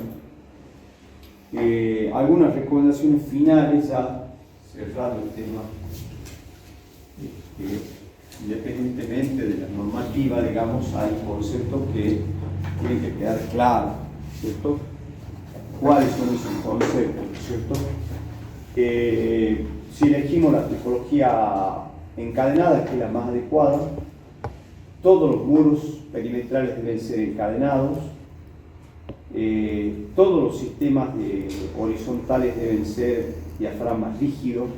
algunas recomendaciones finales ya cerrando el tema. Independientemente de la normativa, digamos, hay conceptos que tienen que quedar claros, ¿cierto? ¿Cuáles son esos conceptos, cierto? Si elegimos la tipología encadenada, que es la más adecuada, todos los muros perimetrales deben ser encadenados, todos los sistemas horizontales deben ser diafragmas rígidos,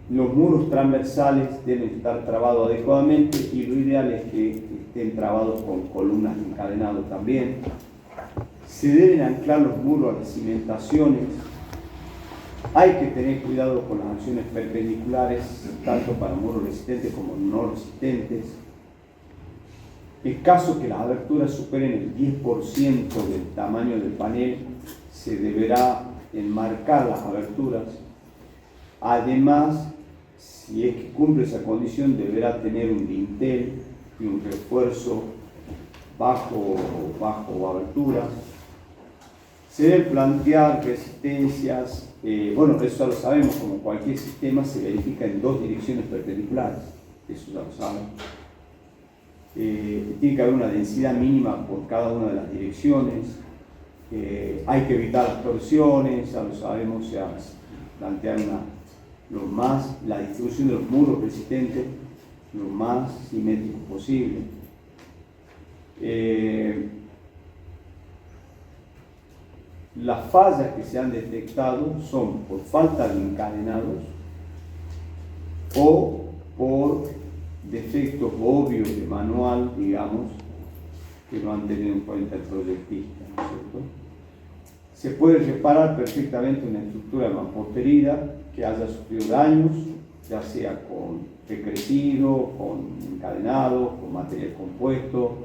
los muros transversales deben estar trabados adecuadamente y lo ideal es que estén trabados con columnas encadenadas también. Se deben anclar los muros a las cimentaciones. Hay que tener cuidado con las acciones perpendiculares, tanto para muros resistentes como no resistentes. En caso que las aberturas superen el 10% del tamaño del panel, se deberá enmarcar las aberturas. Además, si es que cumple esa condición, deberá tener un dintel y un refuerzo bajo aberturas. Se deben plantear resistencias, bueno, eso ya lo sabemos, como cualquier sistema se verifica en dos direcciones perpendiculares, eso ya lo saben. Tiene que haber una densidad mínima por cada una de las direcciones. Hay que evitar las torsiones, ya lo sabemos, se plantear la distribución de los muros resistentes lo más simétrico posible. Las fallas que se han detectado son por falta de encadenados o por defectos obvios de manual, digamos, que no han tenido en cuenta el proyectista, ¿no es cierto? Se puede reparar perfectamente una estructura de mampostería que haya sufrido daños, ya sea con recrecido, con encadenado, con material compuesto,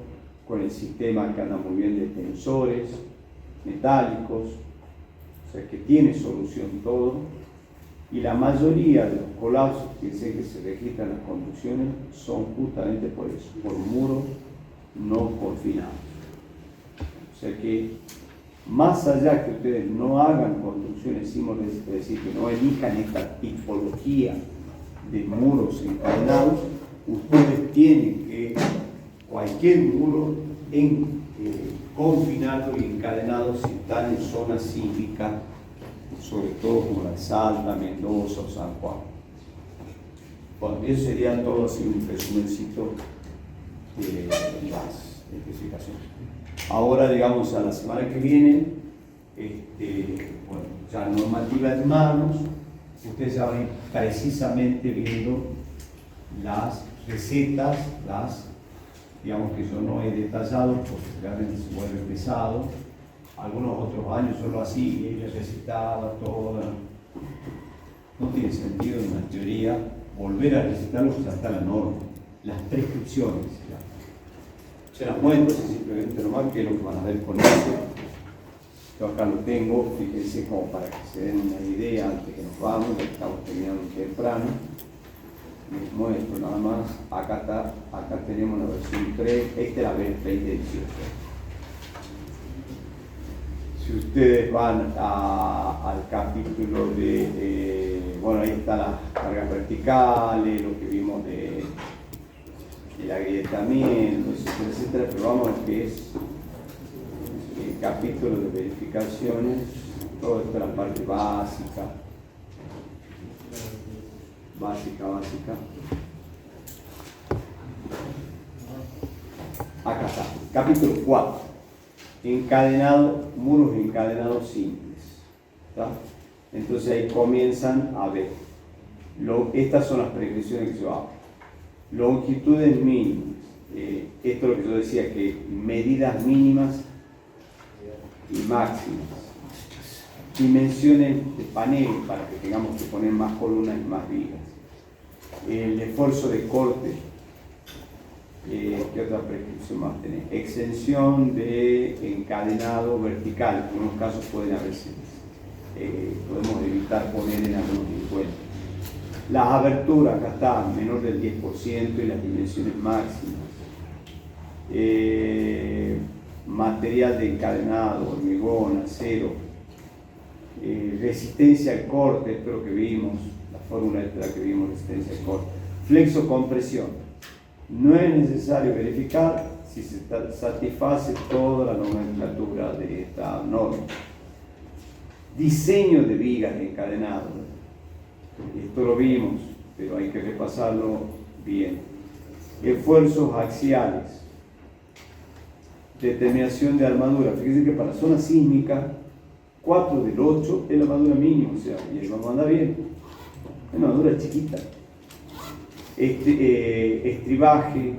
con el sistema que anda muy bien de tensores metálicos, o sea que tiene solución todo. Y la mayoría de los colapsos que se registran en las construcciones son justamente por eso, por muros no confinados. O sea que más allá que ustedes no hagan construcciones símbolos, es decir, que no elijan esta tipología de muros encadenados, ustedes tienen que cualquier muro confinado y encadenado si están en zonas sísmicas, sobre todo como la de Salta, Mendoza o San Juan. Bueno, eso sería todo así un resumencito de las especificaciones. Ahora, digamos, a la semana que viene, bueno, ya normativa en manos, ustedes ya van a ir precisamente viendo las recetas, digamos que yo no he detallado porque realmente se vuelve pesado. Algunos otros años yo lo hacía y les recitaba todo. No tiene sentido en la teoría volver a recitarlo porque ya está la norma, las prescripciones. Se las muestro simplemente nomás que es lo que van a ver con esto. Yo acá lo tengo, fíjense como para que se den una idea antes que nos vamos, ya estamos terminando temprano. Les muestro nada más, acá tenemos la versión 3, esta es la versión 2018. Si ustedes van al capítulo bueno, ahí están las cargas verticales, lo que vimos el agrietamiento, etcétera, pero vamos a lo que es el capítulo de verificaciones, todo esto es la parte básica. Acá está, capítulo 4. Muros encadenados simples. ¿Está? Entonces ahí comienzan a ver. Estas son las prescripciones que yo hago. Longitudes mínimas. Esto es lo que yo decía, que medidas mínimas y máximas. Dimensiones de panel para que tengamos que poner más columnas y más vigas. El esfuerzo de corte. ¿Qué otra prescripción más tenés? Extensión de encadenado vertical. En unos casos pueden haberse. Podemos evitar poner en algunos encuentros. Las aberturas, acá está, menor del 10% y las dimensiones máximas. Material de encadenado, hormigón, acero. resistencia al corte, esto es lo que vimos, la fórmula esta que vimos, resistencia al corte. Flexocompresión. No es necesario verificar si se satisface toda la nomenclatura de esta norma. Diseño de vigas encadenadas. Esto lo vimos, pero hay que repasarlo bien. Esfuerzos axiales. Determinación de armadura. Fíjense que para zona sísmica, 4 del 8 es la armadura mínima, o sea, y ahí vamos a andar bien. Es una armadura chiquita. Estribaje,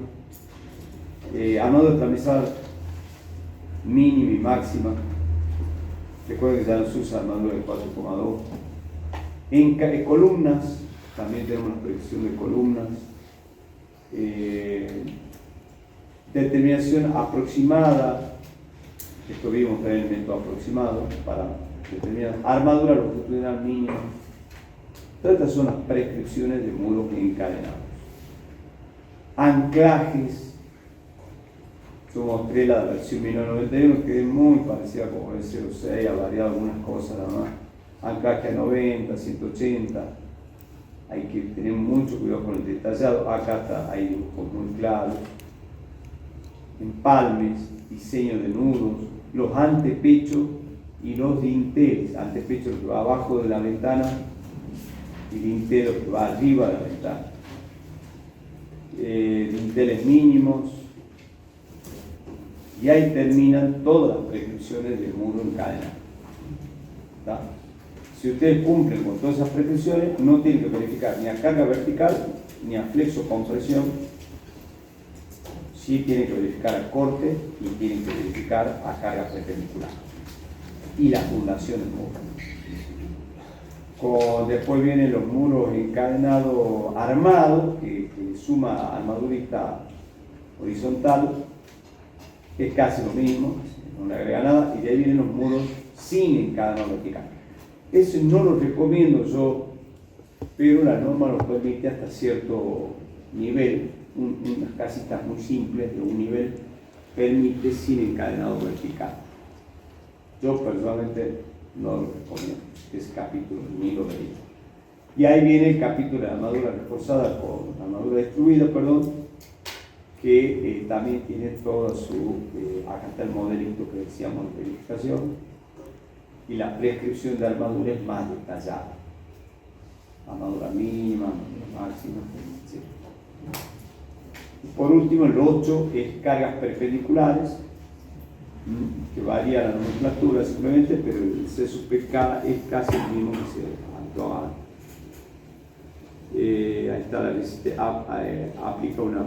armadura transversal mínima y máxima. Recuerden que ya no se usa armadura de 4,2. En columnas, también tenemos una predicción de columnas. Determinación aproximada, esto vimos también el método aproximado para determinar armadura longitudinal mínima. Todas estas son las prescripciones de muros encadenados. Anclajes, yo mostré la versión 1991 que es muy parecida como el 06, ha variado algunas cosas nada más. Anclaje a 90, 180, hay que tener mucho cuidado con el detallado. Acá está, hay dibujos muy claros. Empalmes, diseño de nudos, los antepechos y los dinteles. Antepecho que va abajo de la ventana y dintelo que va arriba de la ventana. Dinteles mínimos. Y ahí terminan todas las prescripciones del muro encadenado. ¿Está? Si ustedes cumplen con todas esas prescripciones, no tienen que verificar ni a carga vertical ni a flexocompresión. Sí tienen que verificar a corte y tienen que verificar a carga perpendicular. Y la fundación del muro. Después vienen los muros encadenados armados, que suma armadurita horizontal, que es casi lo mismo, no le agrega nada, y de ahí vienen los muros sin encadenado vertical. Eso no lo recomiendo yo, pero la norma lo permite hasta cierto nivel. Unas casitas muy simples de un nivel permite sin encadenado vertical. Yo personalmente no lo recomiendo. Ese capítulo ni lo vería. Y ahí viene el capítulo de la armadura reforzada con la armadura destruida, que también tiene toda su, acá está el modelito que decíamos de verificación, y la prescripción de armadura es más detallada. Armadura mínima, armadura máxima, etc. Por último, el 8 es cargas perpendiculares, que varía la nomenclatura simplemente, pero el C sub PK es casi el mismo que se actuaba. Ahí está, aplica una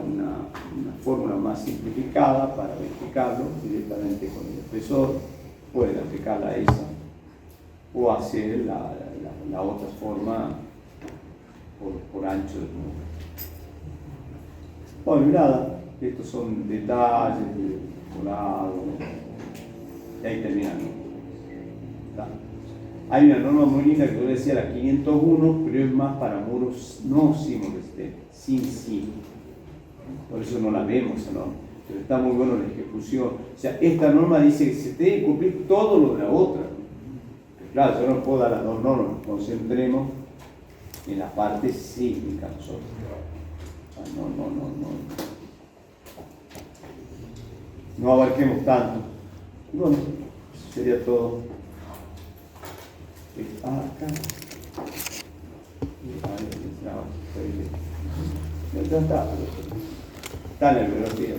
fórmula más simplificada para verificarlo directamente con el espesor. Pueden aplicarla esa o hacer la otra forma por ancho del muro. Bueno, nada, estos son detalles de colado, y ahí terminan. Hay una norma muy linda que yo decía, la 501, pero es más para muros no sismoresistentes, sin sismo. Por eso no la vemos esa norma, pero está muy bueno la ejecución. O sea, esta norma dice que se tiene que cumplir todo lo de la otra. Pero claro, yo no puedo dar las dos normas, nos concentremos en la parte sísmica nosotros. No abarquemos tanto. Y bueno, eso sería todo. Acá. Está en el velocidad.